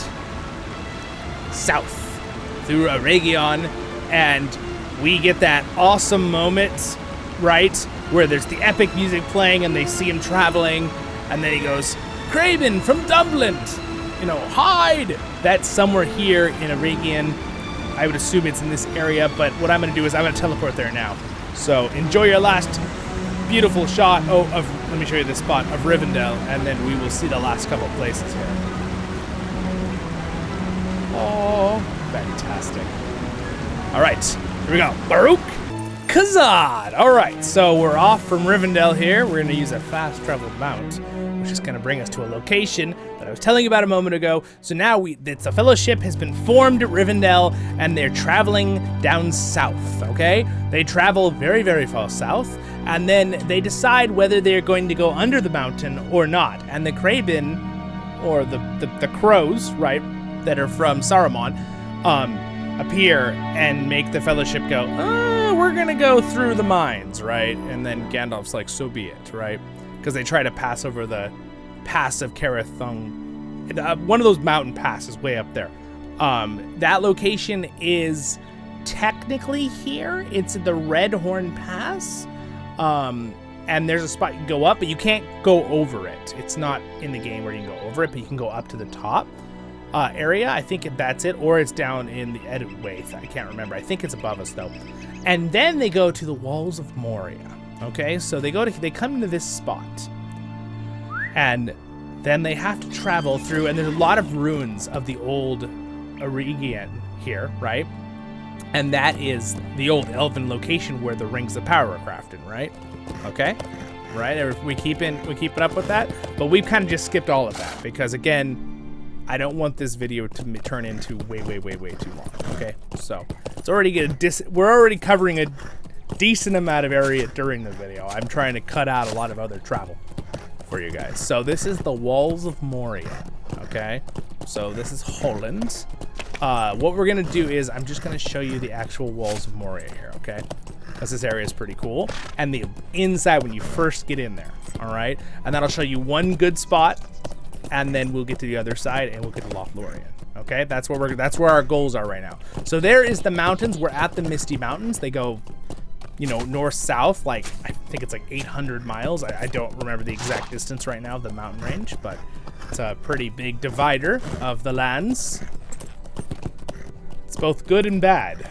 south through Eregion, and we get that awesome moment, right, where there's the epic music playing and they see him traveling, and then he goes, Craven from Dublin, hide! That's somewhere here in Eregion. I would assume it's in this area, but what I'm going to do is I'm going to teleport there now. So enjoy your last beautiful shot let me show you the spot of Rivendell, and then we will see the last couple places here. Oh, fantastic. All right, here we go. Baruch Khazad. All right, so we're off from Rivendell here. We're going to use a fast-traveled mount, which is going to bring us to a location that I was telling you about a moment ago. So now the Fellowship has been formed at Rivendell, and they're traveling down south, okay? They travel very, very far south, and then they decide whether they're going to go under the mountain or not. And the Craven, or the crows, right, that are from Saruman, appear and make the Fellowship go, we're gonna go through the mines, right? And then Gandalf's like, so be it, right? Because they try to pass over the pass of Carathung. One of those mountain passes way up there. That location is technically here. It's the Red Horn Pass. And there's a spot you can go up, but you can't go over it. It's not in the game where you can go over it, but you can go up to the top area. I think that's it, or it's down in the Edwaith. I can't remember. I think it's above us though. And then they go to the Walls of Moria. Okay, so they come into this spot, and then they have to travel through. And there's a lot of ruins of the old Eregion here, right? And that is the old elven location where the Rings of Power are crafted, right? Okay, right? We keep it up with that, but we've kind of just skipped all of that because, again, I don't want this video to turn into way too long. Okay, so it's already we're already covering a decent amount of area during the video. I'm trying to cut out a lot of other travel for you guys. So this is the Walls of Moria. Okay, so this is Holland. What we're gonna do is I'm just gonna show you the actual Walls of Moria here. Okay. Because this area is pretty cool, and the inside when you first get in there, all right? And then I'll show you one good spot, and then we'll get to the other side, and we'll get to Lothlorien, okay? That's where our goals are right now. So there is the mountains. We're at the Misty Mountains. They go, you know, north-south, like, I think it's like 800 miles. I don't remember the exact distance right now of the mountain range, but it's a pretty big divider of the lands. It's both good and bad.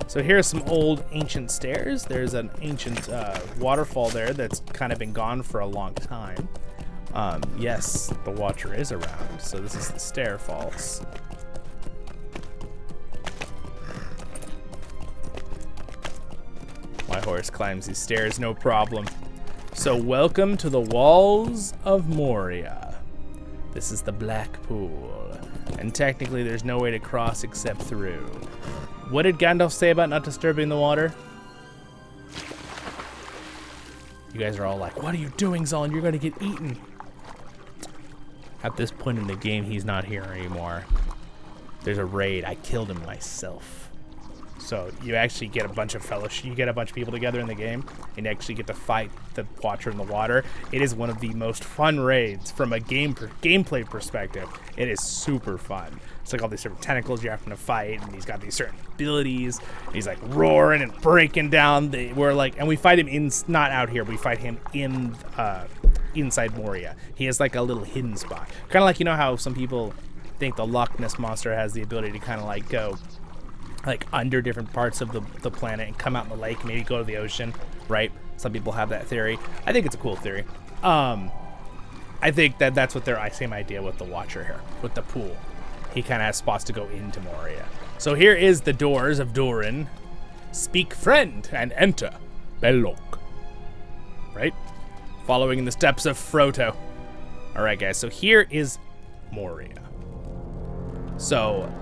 So here's some old ancient stairs. There's an ancient waterfall there that's kind of been gone for a long time. Yes, the Watcher is around. So this is the stair falls. My horse climbs these stairs, no problem. So welcome to the Walls of Moria. This is the Black Pool. And technically there's no way to cross except through. What did Gandalf say about not disturbing the water? You guys are all like, what are you doing, Zollin? You're going to get eaten. At this point in the game, he's not here anymore. There's a raid. I killed him myself. So you actually get a bunch of fellowship. You get a bunch of people together in the game, and you actually get to fight the Watcher in the water. It is one of the most fun raids from a gameplay perspective. It is super fun. It's like all these different tentacles you're having to fight, and he's got these certain abilities. He's like roaring and breaking down. And we fight him not out here. We fight him in inside Moria. He has like a little hidden spot, kind of like, you know how some people think the Loch Ness monster has the ability to kind of like go like under different parts of the planet and come out in the lake, maybe go to the ocean, right? Some people have that theory. I think it's a cool theory. I think that's what their same idea with the Watcher here, with the pool. He kind of has spots to go into Moria. So here is the doors of Durin. Speak friend and enter Belloc. Right? Following in the steps of Frodo. All right, guys, so here is Moria. So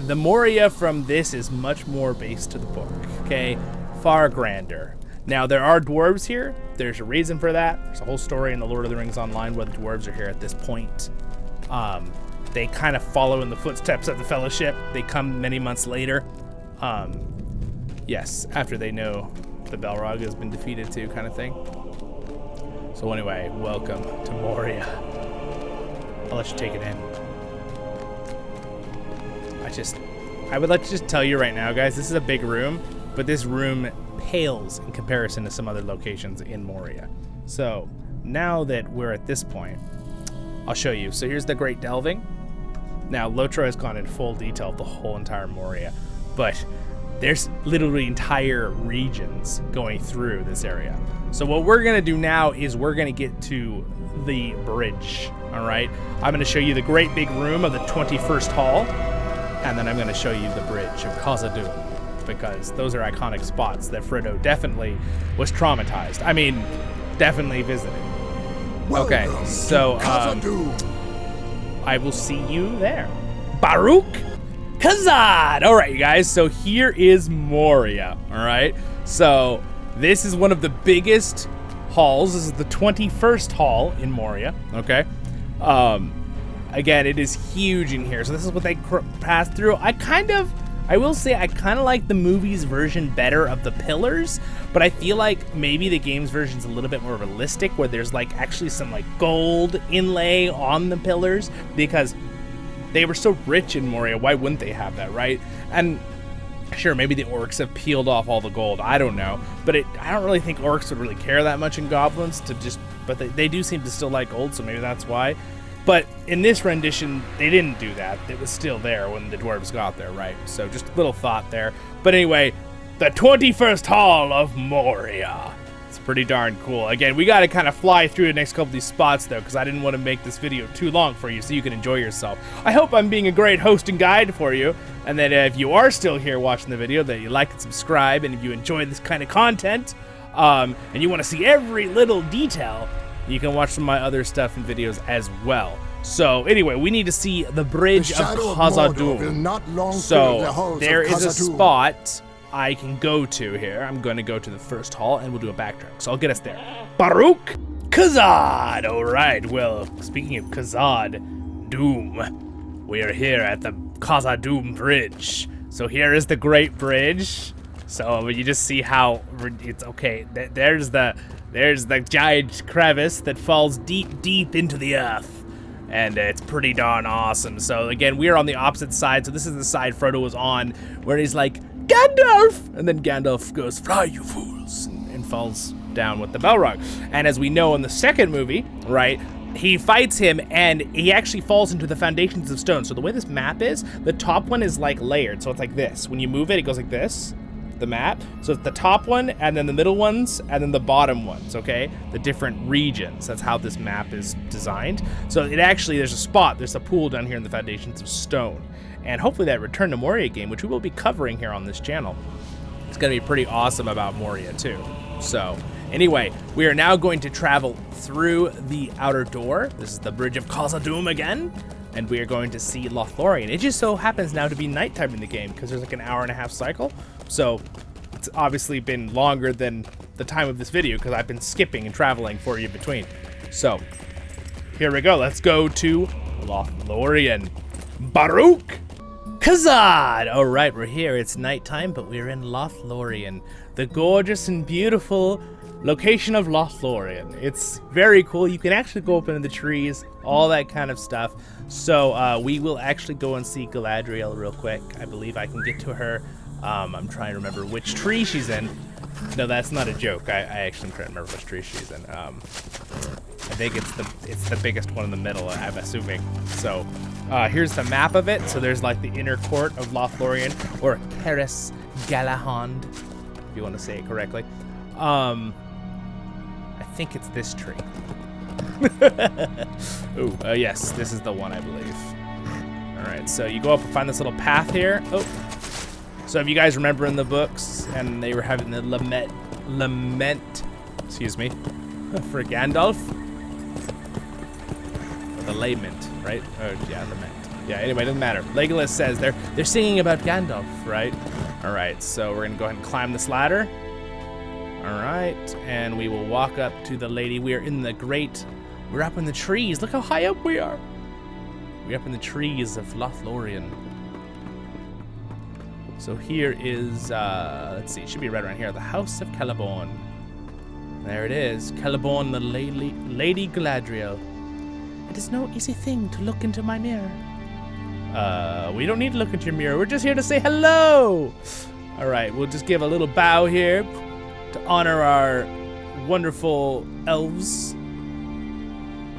the Moria from this is much more based to the book, okay? Far grander. Now, there are dwarves here. There's a reason for that. There's a whole story in the Lord of the Rings Online where the dwarves are here at this point. They kind of follow in the footsteps of the Fellowship. They come many months later. Yes, after they know the Balrog has been defeated too, kind of thing. So anyway, welcome to Moria. I'll let you take it in. I would like to just tell you right now, guys, this is a big room, but this room pales in comparison to some other locations in Moria. So now that we're at this point, I'll show you. So here's the Great Delving. Now, Lotro has gone in full detail of the whole entire Moria, but there's literally entire regions going through this area. So what we're going to do now is we're going to get to the bridge, all right? I'm going to show you the great big room of the 21st Hall, and then I'm going to show you the Bridge of Khazad-Dum, because those are iconic spots that Frodo definitely was traumatized. I mean, definitely visited. Okay, so I will see you there. Baruch Khazad! All right, you guys, so here is Moria, all right? So this is one of the biggest halls. This is the 21st hall in Moria, okay? Again, it is huge in here. So this is what they pass through. I will say I kind of like the movie's version better of the pillars, but I feel like maybe the game's version is a little bit more realistic, where there's like actually some like gold inlay on the pillars, because they were so rich in Moria. Why wouldn't they have that, right? And sure, maybe the orcs have peeled off all the gold. I don't know. But I don't really think orcs would really care that much in goblins but they do seem to still like gold, so maybe that's why. But in this rendition, they didn't do that. It was still there when the dwarves got there, right? So just a little thought there. But anyway, the 21st Hall of Moria. It's pretty darn cool. Again, we got to kind of fly through the next couple of these spots, though, because I didn't want to make this video too long for you so you can enjoy yourself. I hope I'm being a great host and guide for you, and that if you are still here watching the video, that you like and subscribe, and if you enjoy this kind of content, and you want to see every little detail, you can watch some of my other stuff and videos as well. So anyway, we need to see the Bridge of Khazad-Dum. So there is a spot I can go to here. I'm going to go to the first hall and we'll do a backtrack. So I'll get us there. Baruch Khazad. All right. Well, speaking of Khazad-Dum, we are here at the Khazad-Dum Bridge. So here is the Great Bridge. So you just see how it's okay. There's the giant crevice that falls deep into the earth. And it's pretty darn awesome. So again, we are on the opposite side. So this is the side Frodo was on, where he's like, Gandalf! And then Gandalf goes, fly, you fools, and falls down with the Balrog. And as we know in the second movie, right, he fights him, and he actually falls into the foundations of stone. So the way this map is, the top one is like layered. So it's like this. When you move it, it goes like this. The map. So it's the top one, and then the middle ones, and then the bottom ones, okay? The different regions. That's how this map is designed. So it actually, there's a pool down here in the foundations of stone. And hopefully that Return to Moria game, which we will be covering here on this channel, it's going to be pretty awesome about Moria too. So anyway, we are now going to travel through the outer door. This is the Bridge of Khazad-Dum again. And we are going to see Lothlorien. It just so happens now to be nighttime in the game because there's like an hour-and-a-half cycle. So it's obviously been longer than the time of this video because I've been skipping and traveling for you between. So here we go. Let's go to Lothlorien. Baruch Khazad. All right, we're here. It's nighttime, but we're in Lothlorien, the gorgeous and beautiful location of Lothlorien. It's very cool. You can actually go up into the trees, all that kind of stuff. So we will actually go and see Galadriel real quick. I believe I can get to her. I'm trying to remember which tree she's in. No, that's not a joke. I actually am trying to remember which tree she's in. I think it's the biggest one in the middle, I'm assuming. So here's the map of it. So there's like the inner court of Lothlorien, or Keris Galahond, if you want to say it correctly. I think it's this tree. Ooh, yes, this is the one, I believe. All right, so you go up and find this little path here. Oh, so if you guys remember in the books, and they were having the lament, excuse me, for Gandalf, or the lament, right? Oh, yeah, lament. Yeah. Anyway, it doesn't matter. Legolas says they're singing about Gandalf, right? All right, so we're gonna go ahead and climb this ladder. All right, and we will walk up to the lady. We're up in the trees. Look how high up we are. We're up in the trees of Lothlorien. So here is, let's see, it should be right around here. The House of Celeborn. There it is. Celeborn, the Lady Galadriel. It is no easy thing to look into my mirror. We don't need to look into your mirror. We're just here to say hello. All right, we'll just give a little bow here to honor our wonderful elves.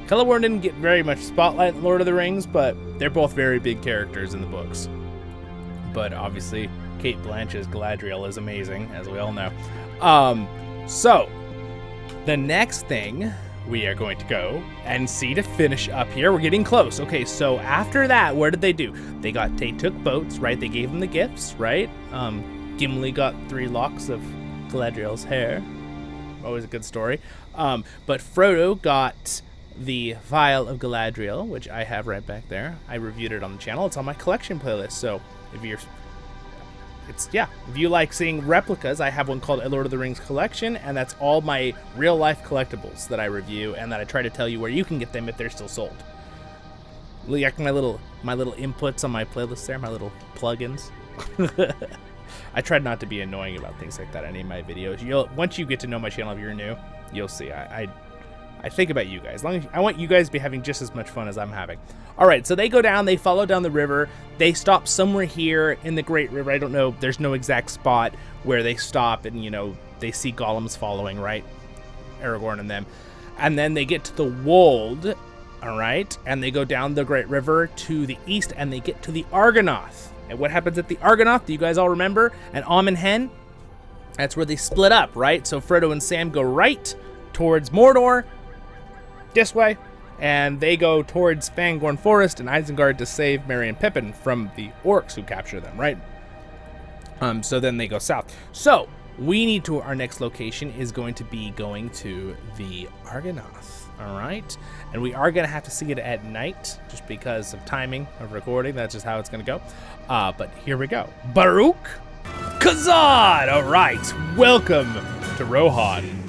Celeborn didn't get very much spotlight in Lord of the Rings, but they're both very big characters in the books. But obviously, Cate Blanchett's Galadriel is amazing, as we all know. So, the next thing we are going to go and see to finish up here. We're getting close. Okay, so after that, what did they do? They took boats, right? They gave them the gifts, right? Gimli got 3 locks of Galadriel's hair. Always a good story. But Frodo got the Vial of Galadriel, which I have right back there. I reviewed it on the channel. It's on my collection playlist. So if you like seeing replicas, I have one called A Lord of the Rings Collection, and that's all my real life collectibles that I review and that I try to tell you where you can get them if they're still sold. Like my little inputs on my playlist there, my little plugins. I tried not to be annoying about things like that in any of my videos. Once you get to know my channel, if you're new, you'll see. I I think about you guys. I want you guys to be having just as much fun as I'm having. All right, so they go down, they follow down the river. They stop somewhere here in the Great River. I don't know, there's no exact spot where they stop and, you know, they see golems following, right? Aragorn and them. And then they get to the Wold, all right? And they go down the Great River to the east and they get to the Argonath. And what happens at the Argonath, do you guys all remember? And Amon Hen, that's where they split up, right? So Frodo and Sam go right towards Mordor, this way, and they go towards Fangorn Forest and Isengard to save Merry and Pippin from the orcs who capture them, right? So then they go south. So we need to, our next location is going to be going to the Argonath, all right? And we are going to have to see it at night just because of timing of recording. That's just how it's going to go. But here we go. Baruch Khazad! All right, welcome to Rohan.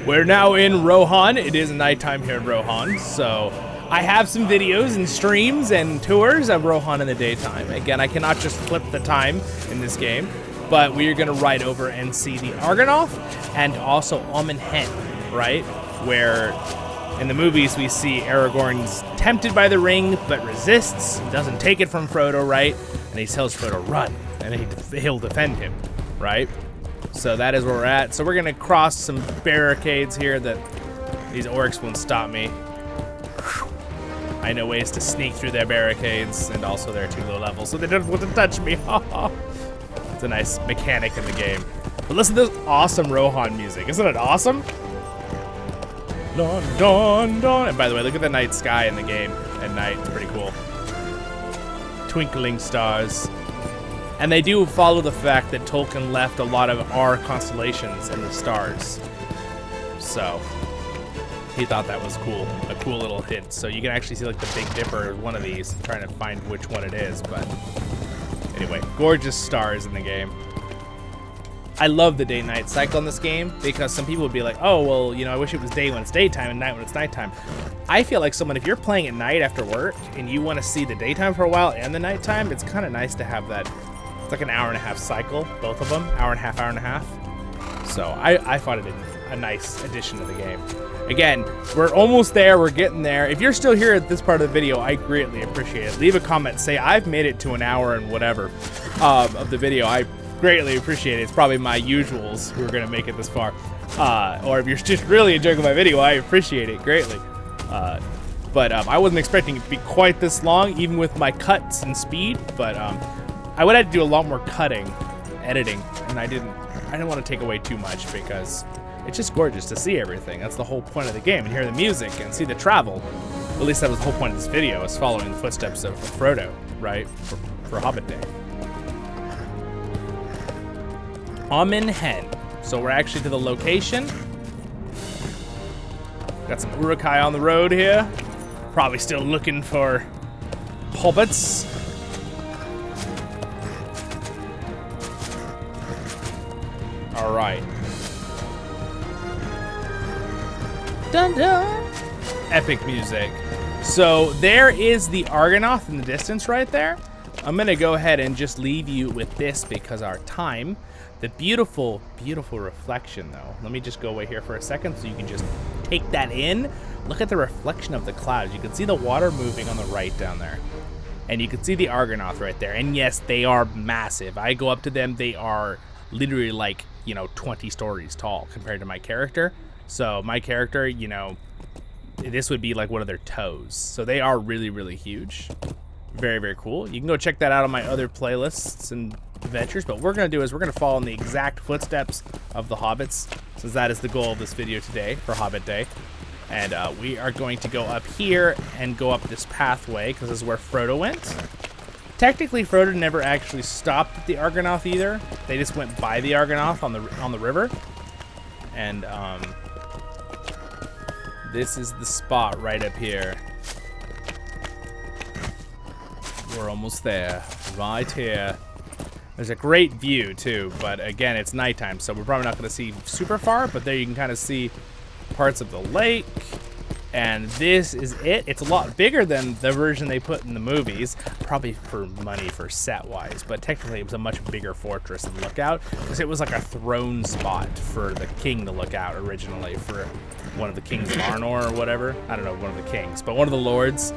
We're now in Rohan. It is nighttime here in Rohan, so I have some videos and streams and tours of Rohan in the daytime. Again, I cannot just flip the time in this game, but we are going to ride over and see the Argonath and also Amon Hen, right? Where in the movies we see Aragorn's tempted by the ring but resists, doesn't take it from Frodo, right? And he tells Frodo, run, and he'll defend him, right? So that is where we're at. So we're gonna cross some barricades here that these orcs won't stop me. I know ways to sneak through their barricades, and also they're too low level, so they don't want to touch me. It's a nice mechanic in the game. But listen to this awesome Rohan music. Isn't it awesome? Dawn, dawn, dawn. And by the way, look at the night sky in the game at night. It's pretty cool. Twinkling stars. And they do follow the fact that Tolkien left a lot of our constellations in the stars. So he thought that was cool, a cool little hint. So you can actually see like the Big Dipper, one of these. I'm trying to find which one it is, but anyway, gorgeous stars in the game. I love the day-night cycle in this game because some people would be like, oh, well, you know, I wish it was day when it's daytime and night when it's nighttime. I feel like someone, if you're playing at night after work and you want to see the daytime for a while and the nighttime, it's kind of nice to have that. It's like an hour-and-a-half cycle, both of them, hour and a half, hour and a half. So I thought it a nice addition to the game. Again, we're almost there, we're getting there. If you're still here at this part of the video, I greatly appreciate it. Leave a comment, say I've made it to an hour and whatever of the video. I greatly appreciate it. It's probably my usuals who are gonna make it this far. Or if you're just really enjoying my video, I appreciate it greatly. But I wasn't expecting it to be quite this long, even with my cuts and speed, but I would have to do a lot more cutting, editing, and I didn't want to take away too much because it's just gorgeous to see everything. That's the whole point of the game, and hear the music and see the travel. At least that was the whole point of this video, is following the footsteps of Frodo, right, for Hobbit Day. Amon Hen. So we're actually to the location. Got some Uruk-hai on the road here. Probably still looking for hobbits. All right. Dun dun. Epic music. So there is the Argonath in the distance right there. I'm gonna go ahead and just leave you with this because our time. The beautiful, beautiful reflection though. Let me just go away here for a second so you can just take that in. Look at the reflection of the clouds. You can see the water moving on the right down there. And you can see the Argonath right there. And yes, they are massive. I go up to them, they are literally like, you know, 20 stories tall compared to my character. So my character, you know, this would be like one of their toes. So they are really, really huge. Very, very cool. You can go check that out on my other playlists and adventures, but what we're going to do is we're going to follow in the exact footsteps of the hobbits, since that is the goal of this video today for Hobbit Day. And we are going to go up here and go up this pathway because this is where Frodo went. Technically, Frodo never actually stopped at the Argonath either. They just went by the Argonath on the river. And this is the spot right up here. We're almost there, right here. There's a great view too, but again, it's nighttime, so we're probably not going to see super far, but there you can kind of see parts of the lake And this is it. It's a lot bigger than the version they put in the movies, probably for money for set-wise, but technically it was a much bigger fortress and lookout, because it was like a throne spot for the king to look out originally, for one of the kings of Arnor or whatever. I don't know, one of the kings, but one of the lords.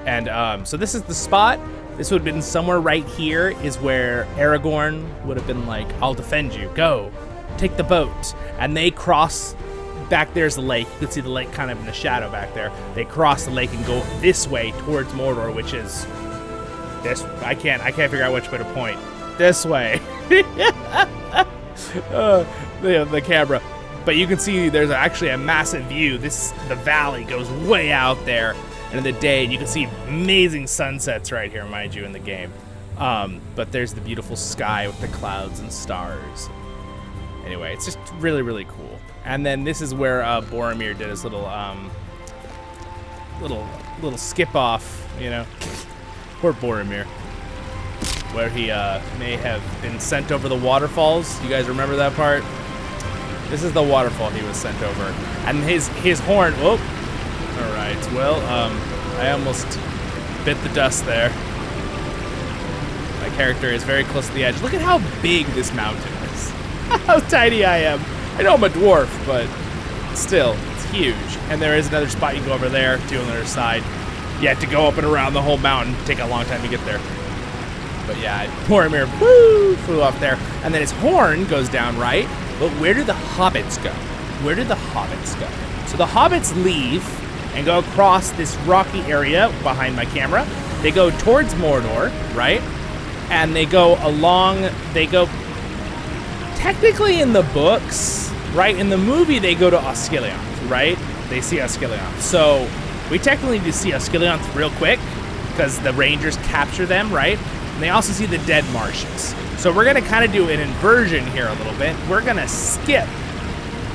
And so this is the spot. This would have been somewhere right here is where Aragorn would have been like, I'll defend you, go, take the boat. And they cross. Back there's the lake. You can see the lake kind of in the shadow back there. They cross the lake and go this way towards Mordor, which is this. I can't figure out which way to point. This way. The camera. But you can see there's actually a massive view. The valley goes way out there, and in the day you can see amazing sunsets right here, mind you, in the game. But there's the beautiful sky with the clouds and stars. Anyway, it's just really, really cool. And then this is where Boromir did his little skip off, you know. Poor Boromir. Where he may have been sent over the waterfalls. You guys remember that part? This is the waterfall he was sent over. And his horn, whoop. All right, well, I almost bit the dust there. My character is very close to the edge. Look at how big this mountain is. How tiny I am. I know I'm a dwarf, but still, it's huge. And there is another spot you can go over there, too, on the other side. You have to go up and around the whole mountain. Take a long time to get there. But yeah, Boromir, woo, flew off there. And then his horn goes down, right? But where do the hobbits go? Where do the hobbits go? So the hobbits leave and go across this rocky area behind my camera. They go towards Mordor, right? And they go along, technically in the books, right? In the movie, they go to Osgiliath, right? They see Osgiliath. So we technically need to see Osgiliath real quick because the Rangers capture them, right? And they also see the Dead Marshes. So we're going to kind of do an inversion here a little bit. We're going to skip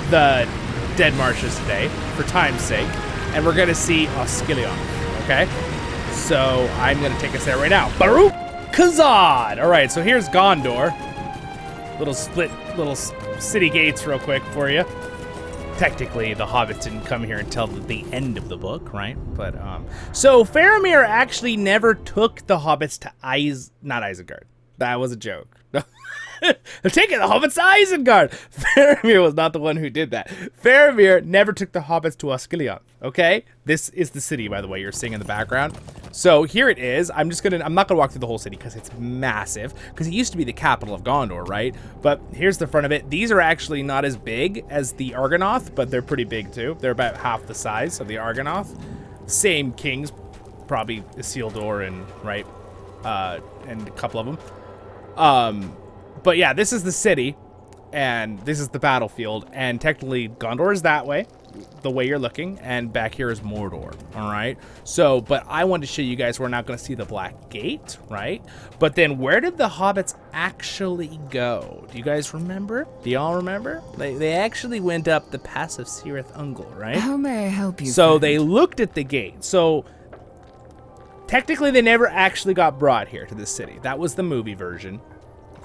the Dead Marshes today for time's sake, and we're going to see Osgiliath, okay? So I'm going to take us there right now. Baruch Khazad! All right, so here's Gondor. Little city gates real quick for you. Technically, the hobbits didn't come here until the end of the book, right? But, so Faramir actually never took the hobbits to not Isengard. That was a joke. They're taking the hobbits to Isengard. Faramir was not the one who did that. Faramir never took the hobbits to Osgiliath, okay? This is the city, by the way, you're seeing in the background. So here it is. I'm not gonna walk through the whole city because it's massive, because it used to be the capital of Gondor, right? But here's the front of it. These are actually not as big as the Argonath, but they're pretty big too. They're about half the size of the Argonath. Same kings, probably Isildur and, right, and a couple of them. But yeah, this is the city, and this is the battlefield, and technically Gondor is that way, the way you're looking, and back here is Mordor, all right? So, but I wanted to show you guys we're not going to see the Black Gate, right? But then where did the hobbits actually go? Do you guys remember? Do y'all remember? They actually went up the Pass of Cirith Ungol, right?
How may I help you,
So
friend?
they looked at the gate. So technically they never actually got brought here to this city. That was the movie version.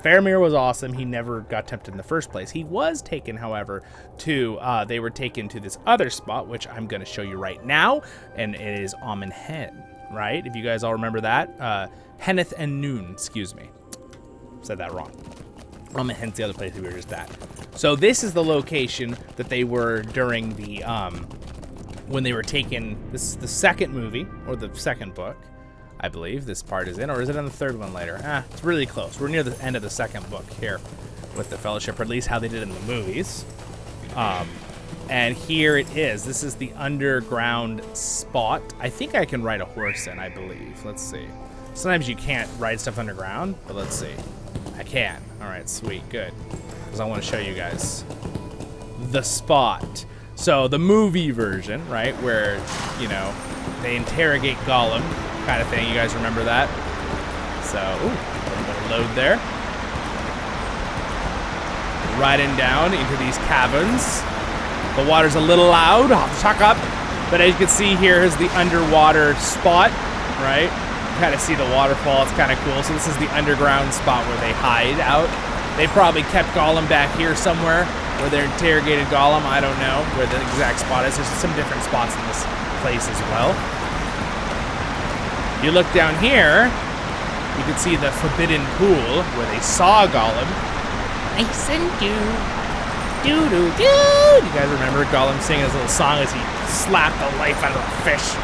Faramir was awesome. He never got tempted in the first place. He was taken, however, to, they were taken to this other spot, which I'm going to show you right now, and it is Amon Hen, right? If you guys all remember that. Henneth Annun, excuse me. Said that wrong. Amon Hen's the other place we were just at. So this is the location that they were during the, when they were taken, this is the second movie, or the second book. I believe this part is in, or is it in the third one later? It's really close. We're near the end of the second book here with the Fellowship, or at least how they did it in the movies. And here it is. This is the underground spot. I think I can ride a horse in, I believe. Let's see. Sometimes you can't ride stuff underground, but let's see. I can. All right, sweet, good. Because I want to show you guys the spot. So the movie version, right, where, you know, they interrogate Gollum, kind of thing. You guys remember that? So, ooh, a little bit of load there. Riding down into these caverns. The water's a little loud. I'll have to tuck up. But as you can see here is the underwater spot, right? You kind of see the waterfall. It's kind of cool. So this is the underground spot where they hide out. They probably kept Gollum back here somewhere where they interrogated Gollum. I don't know where the exact spot is. There's some different spots in this place as well. You look down here, you can see the forbidden pool where they saw Gollum. Nice and do-do-do. You guys remember Gollum singing his little song as he slapped the life out of a fish?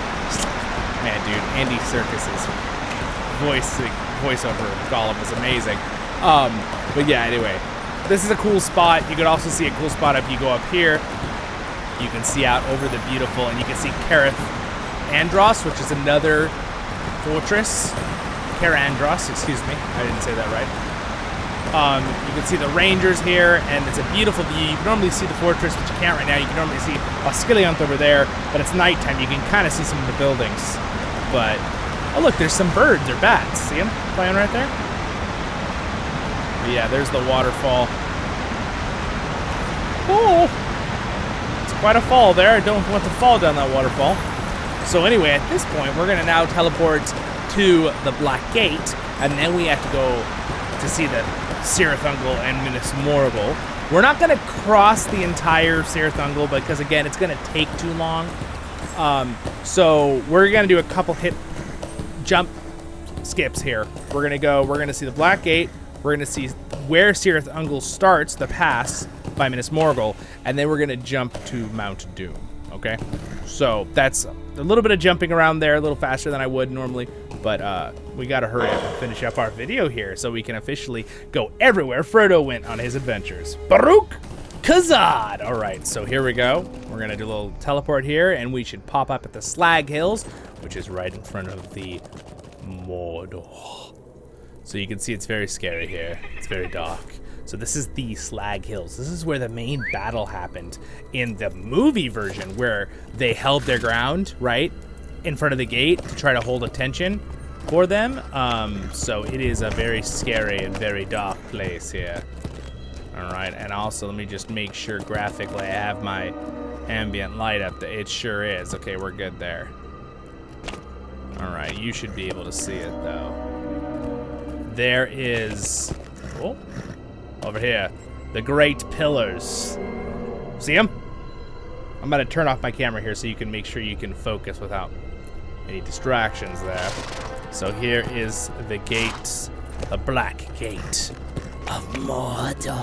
Man, dude, Andy Serkis's voiceover of Gollum was amazing. But yeah, anyway, this is a cool spot. You could also see a cool spot if you go up here. You can see out over the beautiful, and you can see Carith Andros, which is another fortress. Carandros, excuse me. I didn't say that right. You can see the Rangers here, and it's a beautiful view. You can normally see the fortress, but you can't right now. You can normally see Osgiliath over there, but it's nighttime. You can kind of see some of the buildings. But, oh look, there's some birds or bats. See them flying right there? But yeah, there's the waterfall. Oh! It's quite a fall there. I don't want to fall down that waterfall. So anyway, at this point, we're going to now teleport to the Black Gate, and then we have to go to see the Cirith Ungol and Minas Morgul. We're not going to cross the entire Cirith Ungol because, again, it's going to take too long. So we're going to do a couple jump skips here. We're going to see the Black Gate. We're going to see where Cirith Ungol starts, the pass by Minas Morgul, and then we're going to jump to Mount Doom. Okay? So that's a little bit of jumping around there, a little faster than I would normally, but we gotta hurry up and finish up our video here so we can officially go everywhere Frodo went on his adventures. Baruch Khazad! Alright, so here we go. We're gonna do a little teleport here, and we should pop up at the Slag Hills, which is right in front of the Mordor. So you can see it's very scary here. It's very dark. So this is the Slag Hills. This is where the main battle happened in the movie version, where they held their ground, right, in front of the gate to try to hold attention for them. So it is a very scary and very dark place here. All right, and also let me just make sure graphically I have my ambient light up there. It sure is. Okay, we're good there. All right, you should be able to see it though. There is, oh, over here, the Great Pillars. See them? I'm gonna turn off my camera here so you can make sure you can focus without any distractions there. So here is the gate, the Black Gate of Mordor.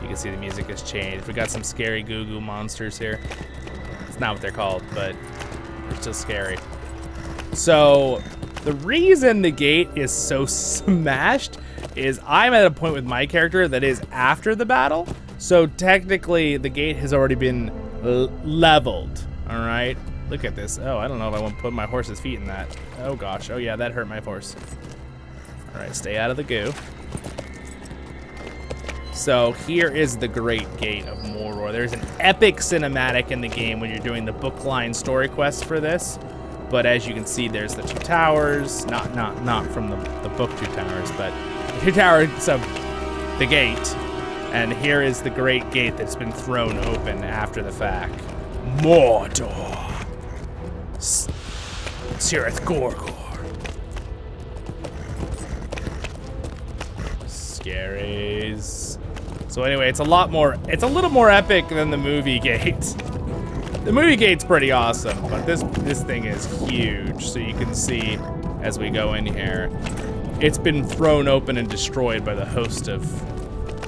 You can see the music has changed. We got some scary goo-goo monsters here. It's not what they're called, but they're still scary. So the reason the gate is so smashed is I'm at a point with my character that is after the battle. So technically the gate has already been leveled. All right, look at this. Oh, I don't know if I want to put my horse's feet in that. Oh gosh, oh yeah, that hurt my horse. All right, stay out of the goo. So here is the Great Gate of Mordor. There's an epic cinematic in the game when you're doing the bookline story quest for this. But as you can see, there's the two towers, not from the book two towers, but the two towers of the gate. And here is the Great Gate that's been thrown open after the fact. Mordor. Cirith Gorgor. Scaries. So anyway, it's a little more epic than the movie gate. The movie gate's pretty awesome, but this thing is huge. So you can see as we go in here, it's been thrown open and destroyed by the host of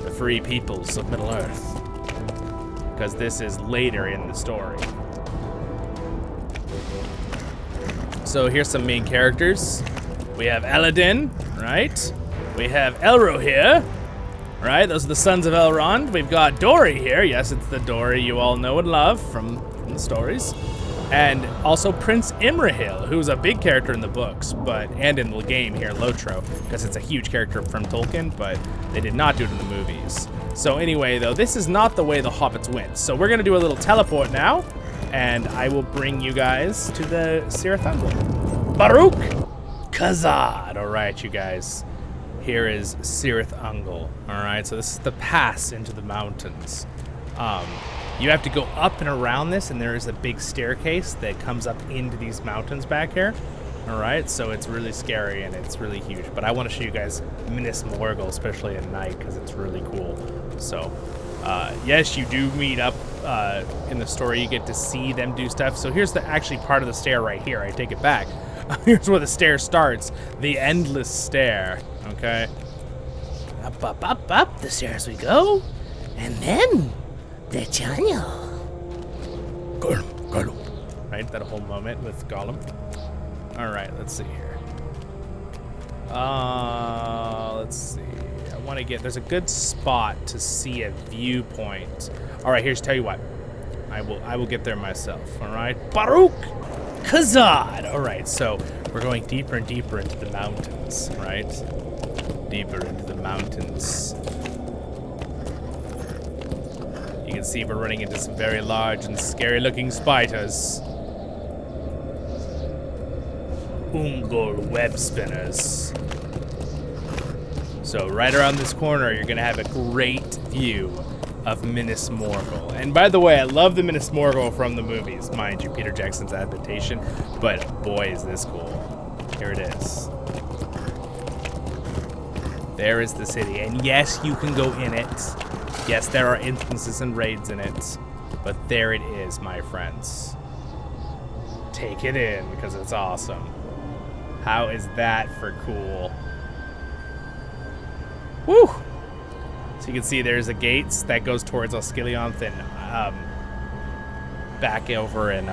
the free peoples of Middle-earth. Because this is later in the story. So here's some main characters. We have Eladin, right? We have Elro here. Right, those are the sons of Elrond. We've got Dory here. Yes, it's the Dory you all know and love from the stories. And also Prince Imrahil, who's a big character in the books, and in the game here, Lotro, because it's a huge character from Tolkien, but they did not do it in the movies. So anyway, though, this is not the way the Hobbits went. So we're gonna do a little teleport now, and I will bring you guys to the Cirith Ungol. Baruch Khazad. All right, you guys. Here is Cirith Ungol. All right, so this is the pass into the mountains. You have to go up and around this, and there is a big staircase that comes up into these mountains back here. All right, so it's really scary and it's really huge. But I want to show you guys Minas Morgul, especially at night, because it's really cool. So, yes, you do meet up in the story. You get to see them do stuff. So here's the actually part of the stair right here. I take it back. Here's where the stair starts. The endless stair. Okay.
Up, up, up, up the stairs we go. And then the tunnel.
Gollum. Right, that whole moment with Gollum. All right, let's see here. Let's see. I want to get, there's a good spot to see a viewpoint. All right, tell you what. I will get there myself. All right, Baruch Khazad. All right, so we're going deeper and deeper into the mountains, right? Deeper into the mountains. You can see we're running into some very large and scary-looking spiders. Ungol web spinners. So right around this corner, you're gonna have a great view of Minas Morgul. And by the way, I love the Minas Morgul from the movies, mind you, Peter Jackson's adaptation, but boy, is this cool. Here it is. There is the city, and yes, you can go in it. Yes, there are instances and raids in it, but there it is, my friends. Take it in, because it's awesome. How is that for cool? Woo! So you can see there's a gates that goes towards Osgiliath and back over in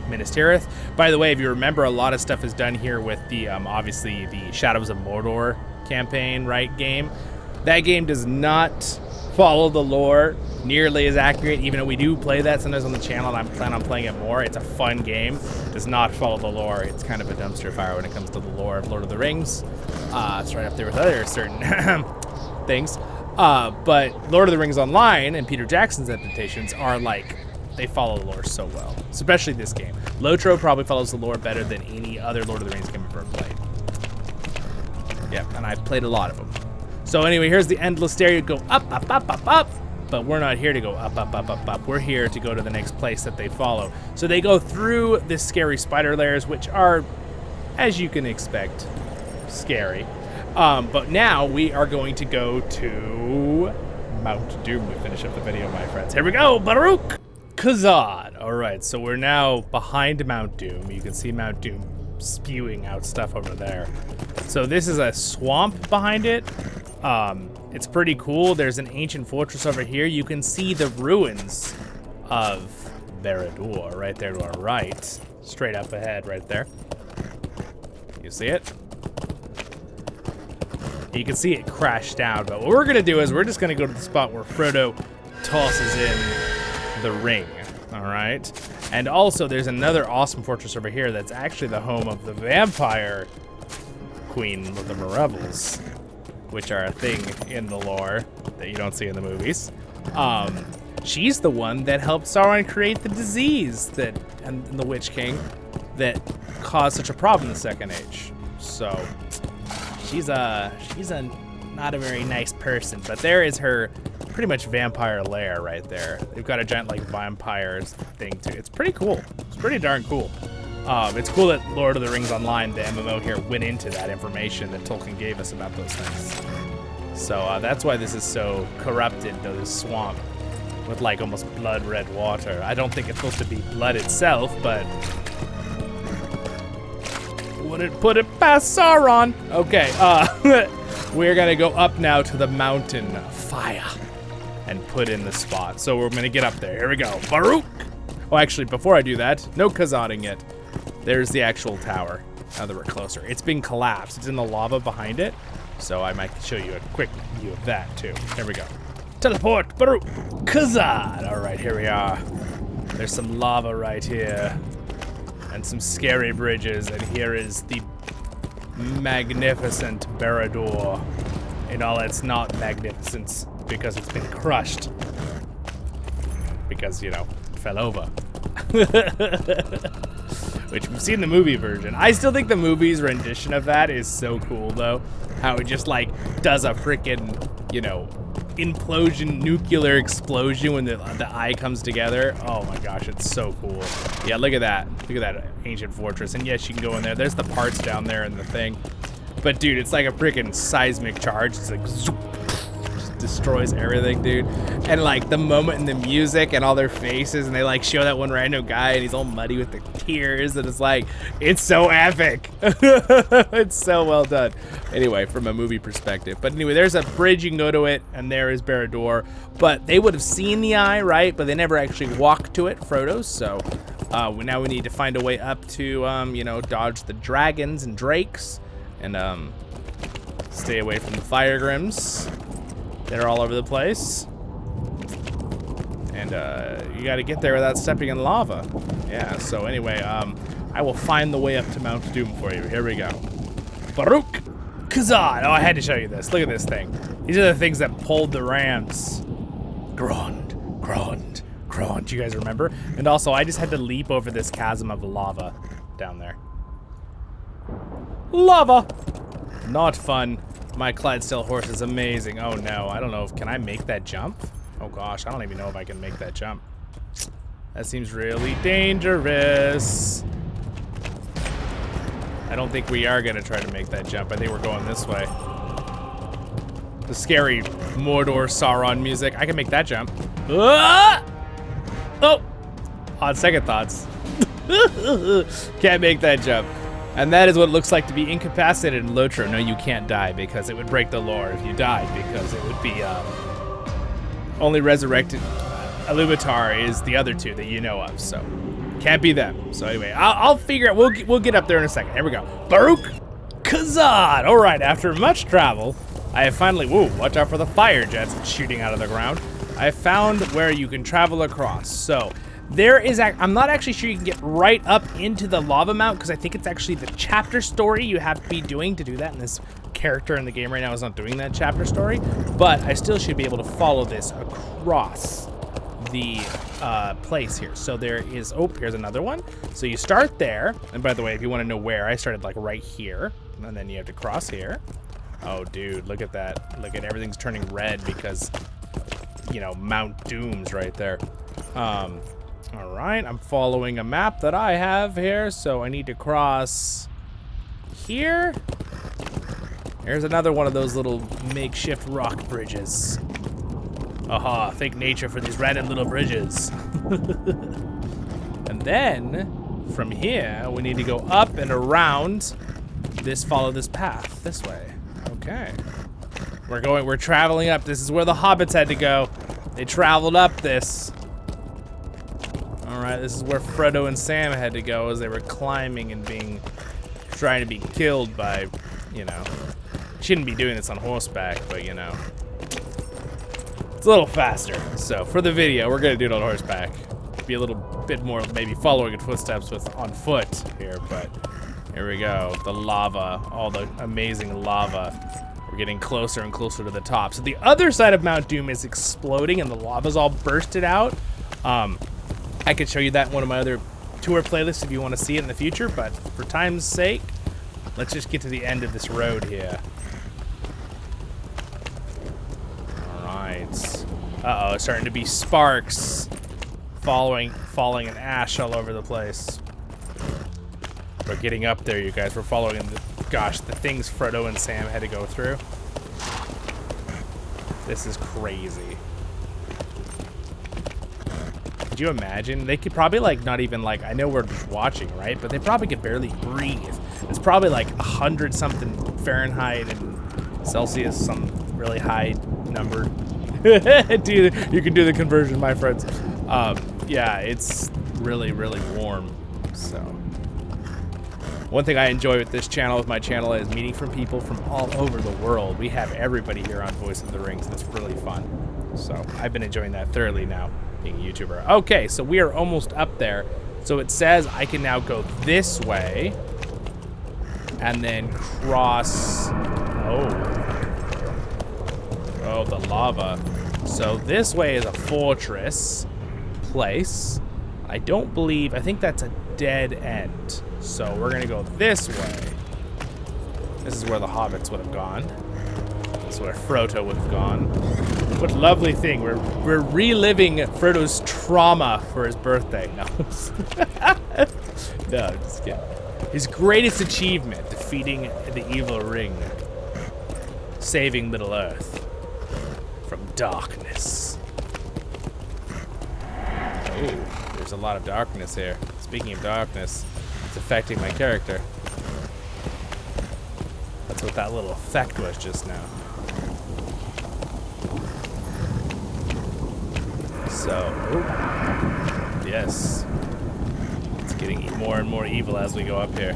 Minas Tirith. By the way, if you remember, a lot of stuff is done here with the obviously the Shadows of Mordor campaign, right, game. That game does not follow the lore nearly as accurate, even though we do play that sometimes on the channel, and I'm planning on playing it more. It's a fun game. It does not follow the lore. It's kind of a dumpster fire when it comes to the lore of Lord of the Rings. It's right up there with other certain things. But Lord of the Rings Online and Peter Jackson's adaptations are like, they follow the lore so well, especially this game. Lotro probably follows the lore better than any other Lord of the Rings game I've ever played. Yeah, and I've played a lot of them. So anyway, here's the endless stair. You go up, up, up, up, up. But we're not here to go up, up, up, up, up. We're here to go to the next place that they follow. So they go through this scary spider lairs, which are, as you can expect, scary. But now we are going to go to Mount Doom to finish up the video, my friends. Here we go, Baruch Khazad. All right, so we're now behind Mount Doom. You can see Mount Doom spewing out stuff over there. So this is a swamp behind it. It's pretty cool. There's an ancient fortress over here. You can see the ruins of Barad-dur right there to our right. Straight up ahead right there. You see it? You can see it crash down, but what we're gonna do is we're just gonna go to the spot where Frodo tosses in the ring, all right? And also there's another awesome fortress over here that's actually the home of the vampire queen of the Marevels, which are a thing in the lore that you don't see in the movies. She's the one that helped Sauron create the disease and the Witch King that caused such a problem in the Second Age. So she's not a very nice person, but there is her pretty much vampire lair right there. They've got a giant like vampires thing too. It's pretty cool. It's pretty darn cool. It's cool that Lord of the Rings Online, the MMO here, went into that information that Tolkien gave us about those things. So that's why this is so corrupted, this swamp, with like almost blood red water. I don't think it's supposed to be blood itself, but wouldn't put it past Sauron. Okay, we're gonna go up now to the mountain fire and put in the spot. So we're gonna get up there. Here we go, Baruch. Oh, actually, before I do that, no Khazading yet. There's the actual tower, now that we're closer. It's been collapsed. It's in the lava behind it, so I might show you a quick view of that, too. Here we go. Teleport, Baruch Khazad. All right, here we are. There's some lava right here, and some scary bridges, and here is the magnificent Barad-dur in all its not magnificence, because it's been crushed. Because, you know, it fell over. Which we've seen the movie version. I still think the movie's rendition of that is so cool, though. How it just, like, does a freaking, you know, implosion, nuclear explosion when the eye comes together. Oh my gosh, it's so cool. Yeah, look at that. Look at that ancient fortress. And yes, you can go in there. There's the parts down there in the thing. But dude, it's like a freaking seismic charge. It's like zoop, just destroys everything, dude. And like the moment in the music and all their faces, and they like show that one random guy and he's all muddy with the tears, and it's like, it's so epic. It's so well done. Anyway, from a movie perspective. But anyway, there's a bridge, you can go to it, and there is Barad-dur. But they would have seen the eye, right? But they never actually walked to it, Frodo. So now we need to find a way up to, you know, dodge the dragons and drakes, and stay away from the fire grims. They're all over the place. And you got to get there without stepping in lava. Yeah, so anyway, I will find the way up to Mount Doom for you. Here we go. Baruch Khazad. Oh, I had to show you this. Look at this thing. These are the things that pulled the rams. Grond. Do you guys remember? And also, I just had to leap over this chasm of lava down there. Lava! Not fun. My Clydesdale horse is amazing. Oh no, I don't know if, can I make that jump? Oh gosh, I don't even know if I can make that jump. That seems really dangerous. I don't think we are gonna try to make that jump. I think we're going this way. The scary Mordor Sauron music. I can make that jump. Ah! Oh! On second thoughts. Can't make that jump. And that is what it looks like to be incapacitated in Lotro. No, you can't die because it would break the lore if you died, because it would be only resurrected. Ilúvatar is the other two that you know of, so can't be them. So anyway, I'll figure out. We'll get up there in a second. Here we go. Baruch Khazad. All right, after much travel, I have finally. Whoa! Watch out for the fire jets shooting out of the ground. I have found where you can travel across. So there is. I'm not actually sure you can get right up into the lava mount, because I think it's actually the chapter story you have to be doing to do that. And this character in the game right now is not doing that chapter story, but I still should be able to follow this across the place here. So there is, oh, here's another one. So you start there, and by the way, if you want to know where, I started like right here, and then you have to cross here. Oh dude, look at that. Look at everything's turning red because, you know, Mount Doom's right there. All right, I'm following a map that I have here, so I need to cross here. Here's another one of those little makeshift rock bridges. Aha, thank nature for these random little bridges. And then, from here, we need to go up and around this, follow this path, this way. Okay. We're traveling up. This is where the hobbits had to go. They traveled up this. All right, this is where Frodo and Sam had to go as they were climbing and trying to be killed by, you know, shouldn't be doing this on horseback, but you know, it's a little faster. So for the video, we're gonna do it on horseback. Be a little bit more maybe following in footsteps on foot here, but here we go. The lava, all the amazing lava. We're getting closer and closer to the top. So the other side of Mount Doom is exploding and the lava's all bursted out. I could show you that in one of my other tour playlists if you want to see it in the future, but for time's sake, let's just get to the end of this road here. Alright. Uh-oh, it's starting to be sparks falling in ash all over the place. We're getting up there, you guys. We're following the things Frodo and Sam had to go through. This is crazy. Could you imagine? They could probably like not even like, I know we're just watching, right? But they probably could barely breathe. It's probably like 100 something Fahrenheit and Celsius, some really high number. You can do the conversion, my friends. Yeah, it's really, really warm. So one thing I enjoy with this channel, with my channel, is meeting from people from all over the world. We have everybody here on Voice of the Rings, and it's really fun. So I've been enjoying that thoroughly now, being a YouTuber. Okay, so we are almost up there. So it says I can now go this way and then cross. Oh, the lava. So this way is a fortress place. I think that's a dead end. So we're gonna go this way. This is where the hobbits would have gone. This is where Frodo would have gone. What a lovely thing. We're reliving Frodo's trauma for his birthday. No. No, I'm just kidding. His greatest achievement, defeating the evil ring. Saving Middle-earth from darkness. Oh, there's a lot of darkness here. Speaking of darkness, it's affecting my character. That's what that little effect was just now. So, yes. It's getting more and more evil as we go up here.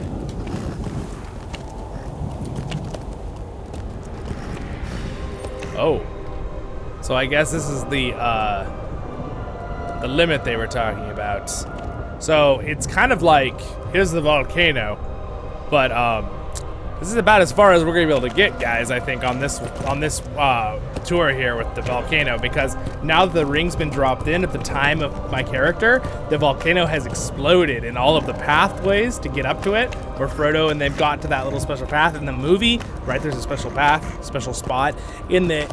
Oh. So I guess this is the limit they were talking about. So it's kind of like, here's the volcano, but this is about as far as we're gonna be able to get, guys, I think, on this tour here with the volcano, because now that the ring's been dropped in at the time of my character, the volcano has exploded in all of the pathways to get up to it, where Frodo and they've got to that little special path in the movie, right? There's a special path, special spot in the,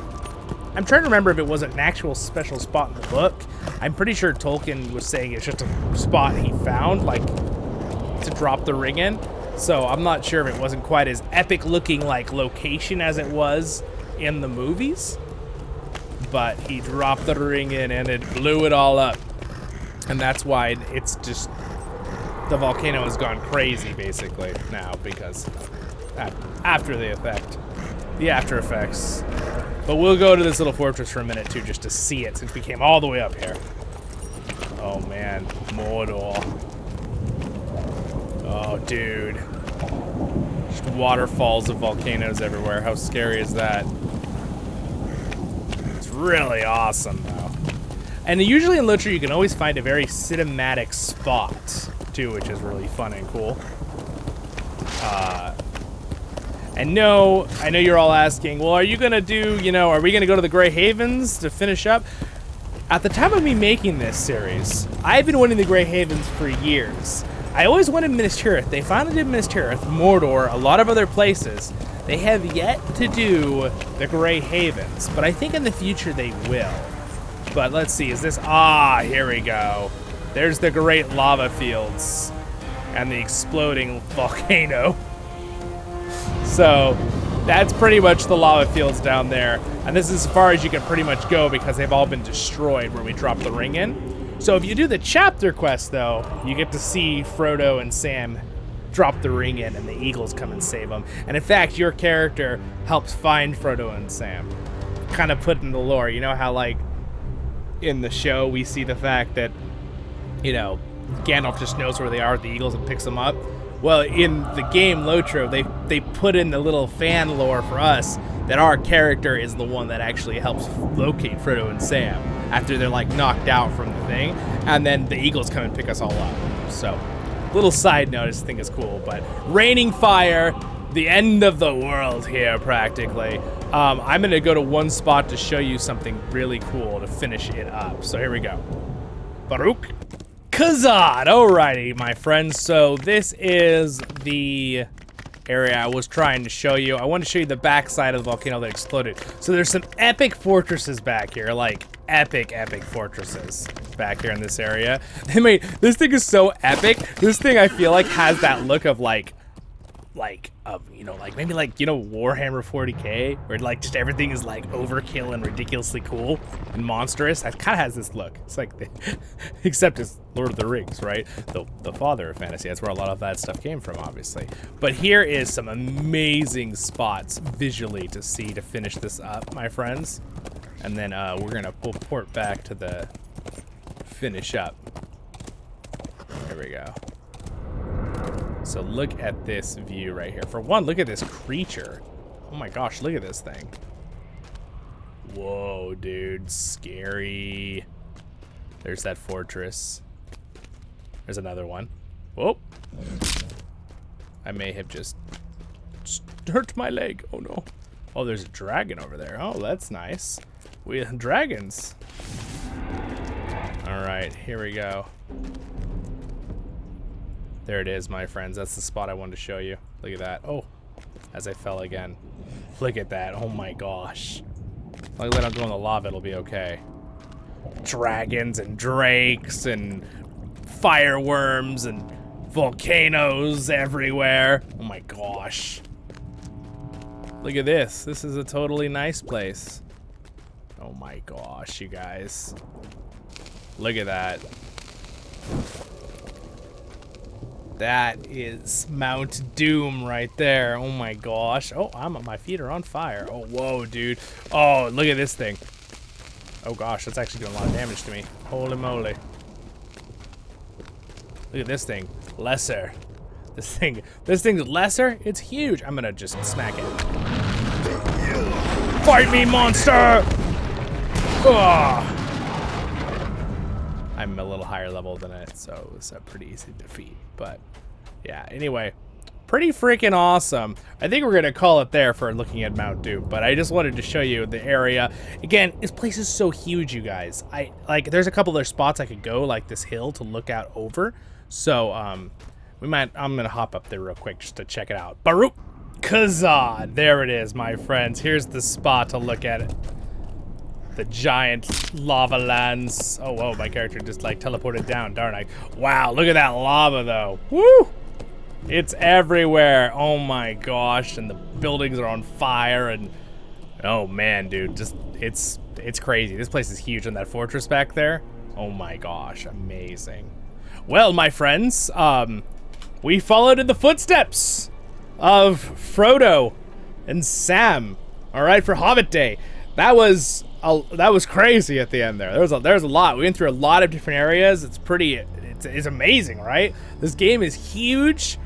I'm trying to remember if it was an actual special spot in the book. I'm pretty sure Tolkien was saying it's just a spot he found, like, to drop the ring in. So I'm not sure if it wasn't quite as epic looking like location as it was in the movies, but he dropped the ring in and it blew it all up. And that's why it's just, the volcano has gone crazy basically now because after the effect, the after effects. But we'll go to this little fortress for a minute too, just to see it since we came all the way up here. Oh man, Mordor. Oh, dude. Just waterfalls of volcanoes everywhere. How scary is that? It's really awesome, though. And usually in Literature, you can always find a very cinematic spot, too, which is really fun and cool. And no, I know you're all asking, well, are you going to do, you know, are we going to go to the Grey Havens to finish up? At the time of me making this series, I've been wanting the Grey Havens for years. I always wanted Minas Tirith. They finally did Minas Tirith, Mordor, a lot of other places. They have yet to do the Grey Havens, but I think in the future they will. But let's see, is this, here we go. There's the great lava fields and the exploding volcano. So that's pretty much the lava fields down there. And this is as far as you can pretty much go because they've all been destroyed where we dropped the ring in. So if you do the chapter quest, though, you get to see Frodo and Sam drop the ring in and the eagles come and save them. And in fact, your character helps find Frodo and Sam. Kind of put in the lore. You know how, like, in the show we see the fact that, you know, Gandalf just knows where they are with the eagles and picks them up? Well, in the game Lotro, they put in the little fan lore for us that our character is the one that actually helps locate Frodo and Sam after they're like knocked out from the thing, and then the eagles come and pick us all up. So, little side note, I just think is cool. But raining fire, the end of the world here practically. I'm gonna go to one spot to show you something really cool to finish it up. So here we go. Baruch Khazad. Alrighty, my friends. So this is the area I was trying to show you. I want to show you the backside of the volcano that exploded. So there's some epic fortresses back here, like epic fortresses back here in this area. They made, this thing is so epic. This thing I feel like has that look of like you know, like maybe like, you know, Warhammer 40K, where like just everything is like overkill and ridiculously cool and monstrous. That kind of has this look. It's like, except it's Lord of the Rings, right? The father of fantasy. That's where a lot of that stuff came from, obviously. But here is some amazing spots visually to see to finish this up, my friends. And then we'll port back to the finish up. There we go. So look at this view right here. For one, look at this creature. Oh my gosh, look at this thing. Whoa, dude, scary. There's that fortress. There's another one. Whoa. I may have just hurt my leg. Oh no. Oh, there's a dragon over there. Oh, that's nice. We have dragons. All right, here we go. There it is, my friends. That's the spot I wanted to show you. Look at that. Oh, as I fell again. Look at that. Oh my gosh. Like, let them go in the lava, it'll be okay. Dragons and drakes and fireworms and Volcanoes everywhere. Oh my gosh. Look at this. This is a totally nice place. Oh my gosh, you guys. Look at that. That is Mount Doom right there. Oh my gosh. Oh, my feet are on fire. Oh, whoa, dude. Oh, look at this thing. Oh gosh, that's actually doing a lot of damage to me. Holy moly. Look at this thing. Lesser. This thing's lesser? It's huge. I'm gonna just smack it. Fight me, monster! Ugh. I'm a little higher level than it, so it was a pretty easy defeat. But yeah, anyway, pretty freaking awesome. I think we're gonna call it there for looking at Mount Doom, but I just wanted to show you the area. Again, this place is so huge, you guys. There's a couple other spots I could go, like this hill to look out over. So I'm gonna hop up there real quick just to check it out. Baruch Khazad, there it is, my friends. Here's the spot to look at it. The giant lava lands. Oh, whoa, my character just like teleported down, darn I. Wow, look at that lava though. Woo! It's everywhere. Oh my gosh, and the buildings are on fire and oh man, dude, just it's crazy. This place is huge, and that fortress back there. Oh my gosh, amazing. Well, my friends, we followed in the footsteps of Frodo and Sam. All right, for Hobbit Day. That was crazy at the end there. There's a lot. We went through a lot of different areas. It's amazing, right? This game is huge.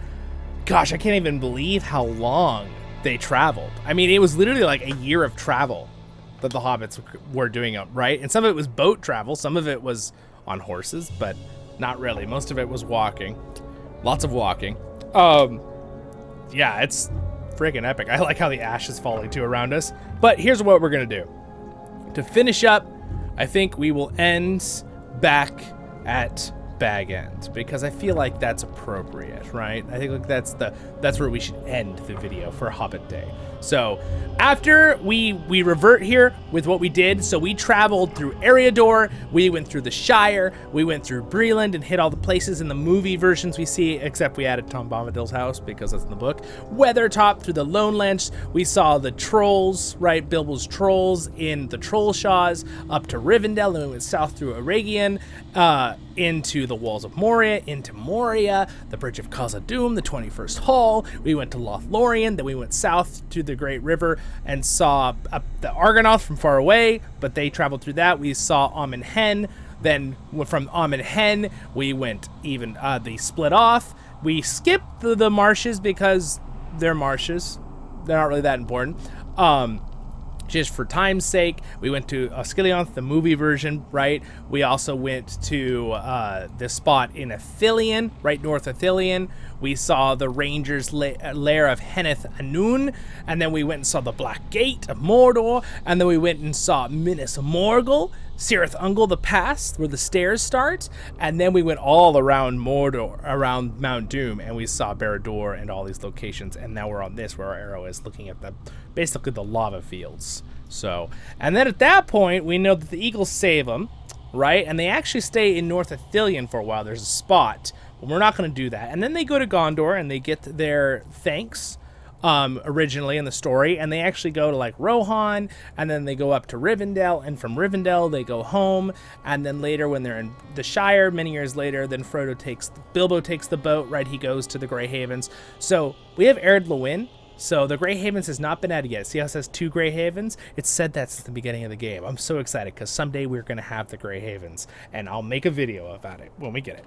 Gosh, I can't even believe how long they traveled. I mean, it was literally like a year of travel that the hobbits were doing, right? And some of it was boat travel, some of it was on horses, but not really. Most of it was walking. Lots of walking. Yeah, it's freaking epic. I like how the ash is falling too around us. But here's what we're gonna do. To finish up, I think we will end back at Bag End because I feel like that's appropriate, right? I think like that's where we should end the video for Hobbit Day. So after we revert here with what we did, so we traveled through Eriador, we went through the Shire, we went through Breland and hit all the places in the movie versions we see, except we added Tom Bombadil's house because that's in the book. Weathertop through the Lone Lands, we saw the trolls, right? Bilbo's trolls in the Trollshaws, up to Rivendell, and we went south through Eregion, into the walls of Moria, into Moria, the Bridge of Khazad-Dum, the 21st Hall. We went to Lothlorien, then we went south to the Great River and saw the Argonath from far away, but they traveled through that. We saw Amon Hen. Then from Amon Hen, we went even, they split off. We skipped the marshes because they're marshes. They're not really that important. Just for time's sake, we went to Osgiliath, the movie version, right? We also went to the spot in Ithilien, right north of Ithilien. We saw the Rangers' lair of Henneth Annun, and then we went and saw the Black Gate of Mordor, and then we went and saw Minas Morgul, Cirith Ungol the Pass, where the stairs start, and then we went all around Mordor, around Mount Doom, and we saw Barad-dur and all these locations, and now we're on this where our arrow is looking at basically the lava fields. So, and then at that point, we know that the eagles save them, right? And they actually stay in North Ithilien for a while. There's a spot, but we're not going to do that. And then they go to Gondor and they get their thanks originally in the story, and they actually go to like Rohan, and then they go up to Rivendell, and from Rivendell they go home, and then later when they're in the Shire, many years later, then Bilbo takes the boat, right? He goes to the Grey Havens. So we have Ered Luin. So the Grey Havens has not been added yet. See how it says 2 Grey Havens? It said that since the beginning of the game. I'm so excited because someday we're going to have the Grey Havens, and I'll make a video about it when we get it.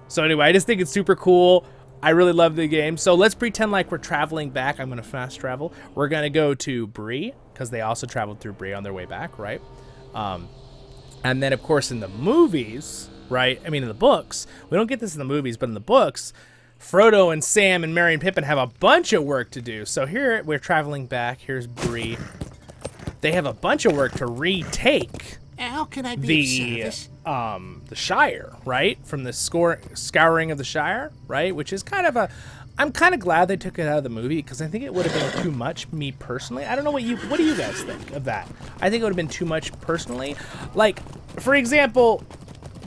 So anyway, I just think it's super cool. I really love the game. So let's pretend like we're traveling back. I'm going to fast travel. We're going to go to Bree because they also traveled through Bree on their way back, right? And then, of course, in the movies, right? I mean, in the books, we don't get this in the movies, but in the books, Frodo and Sam and Merry and Pippin have a bunch of work to do. So here we're traveling back. Here's Bree. They have a bunch of work to retake
How can I be of service?
The Shire, right? From the scouring of the Shire, right? Which is kind of I'm kind of glad they took it out of the movie because I think it would have been too much, me personally. I don't know what do you guys think of that? I think it would have been too much personally. Like, for example,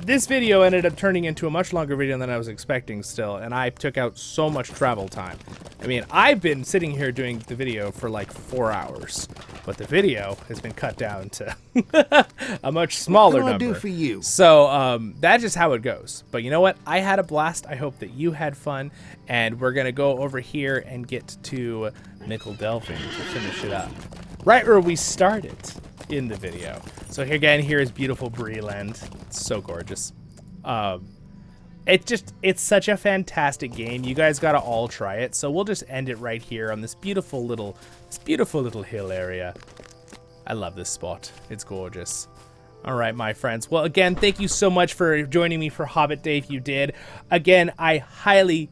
this video ended up turning into a much longer video than I was expecting still, and I took out so much travel time. I mean, I've been sitting here doing the video for like 4 hours, but the video has been cut down to a much smaller number.
What can I do for you?
So that's just how it goes. But you know what? I had a blast. I hope that you had fun, and we're gonna go over here and get to Nickel Delphine to finish it up, right where we started in the video. So here again, here is beautiful Bree Land. It's so gorgeous. It's such a fantastic game. You guys gotta all try it. So we'll just end it right here on this beautiful little hill area. I love this spot. It's gorgeous. All right, my friends. Well, again, thank you so much for joining me for Hobbit Day if you did. Again, I highly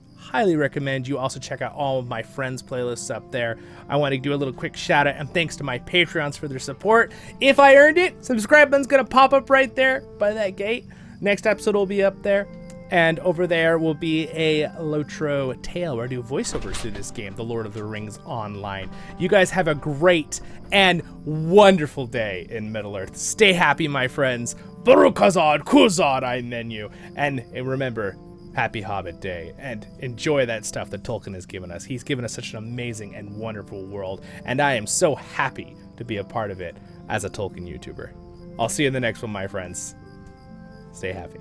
recommend you also check out all of my friends' playlists up there. I want to do a little quick shout out and thanks to my Patreons for their support. If I earned it, subscribe button's gonna pop up right there by that gate. Next episode will be up there. And over there will be a Lotro tale where I do voiceovers to this game, The Lord of the Rings Online. You guys have a great and wonderful day in Middle-earth. Stay happy, my friends. Baruch Khazad I menu. And remember, happy Hobbit Day, and enjoy that stuff that Tolkien has given us. He's given us such an amazing and wonderful world, and I am so happy to be a part of it as a Tolkien YouTuber. I'll see you in the next one, my friends. Stay happy.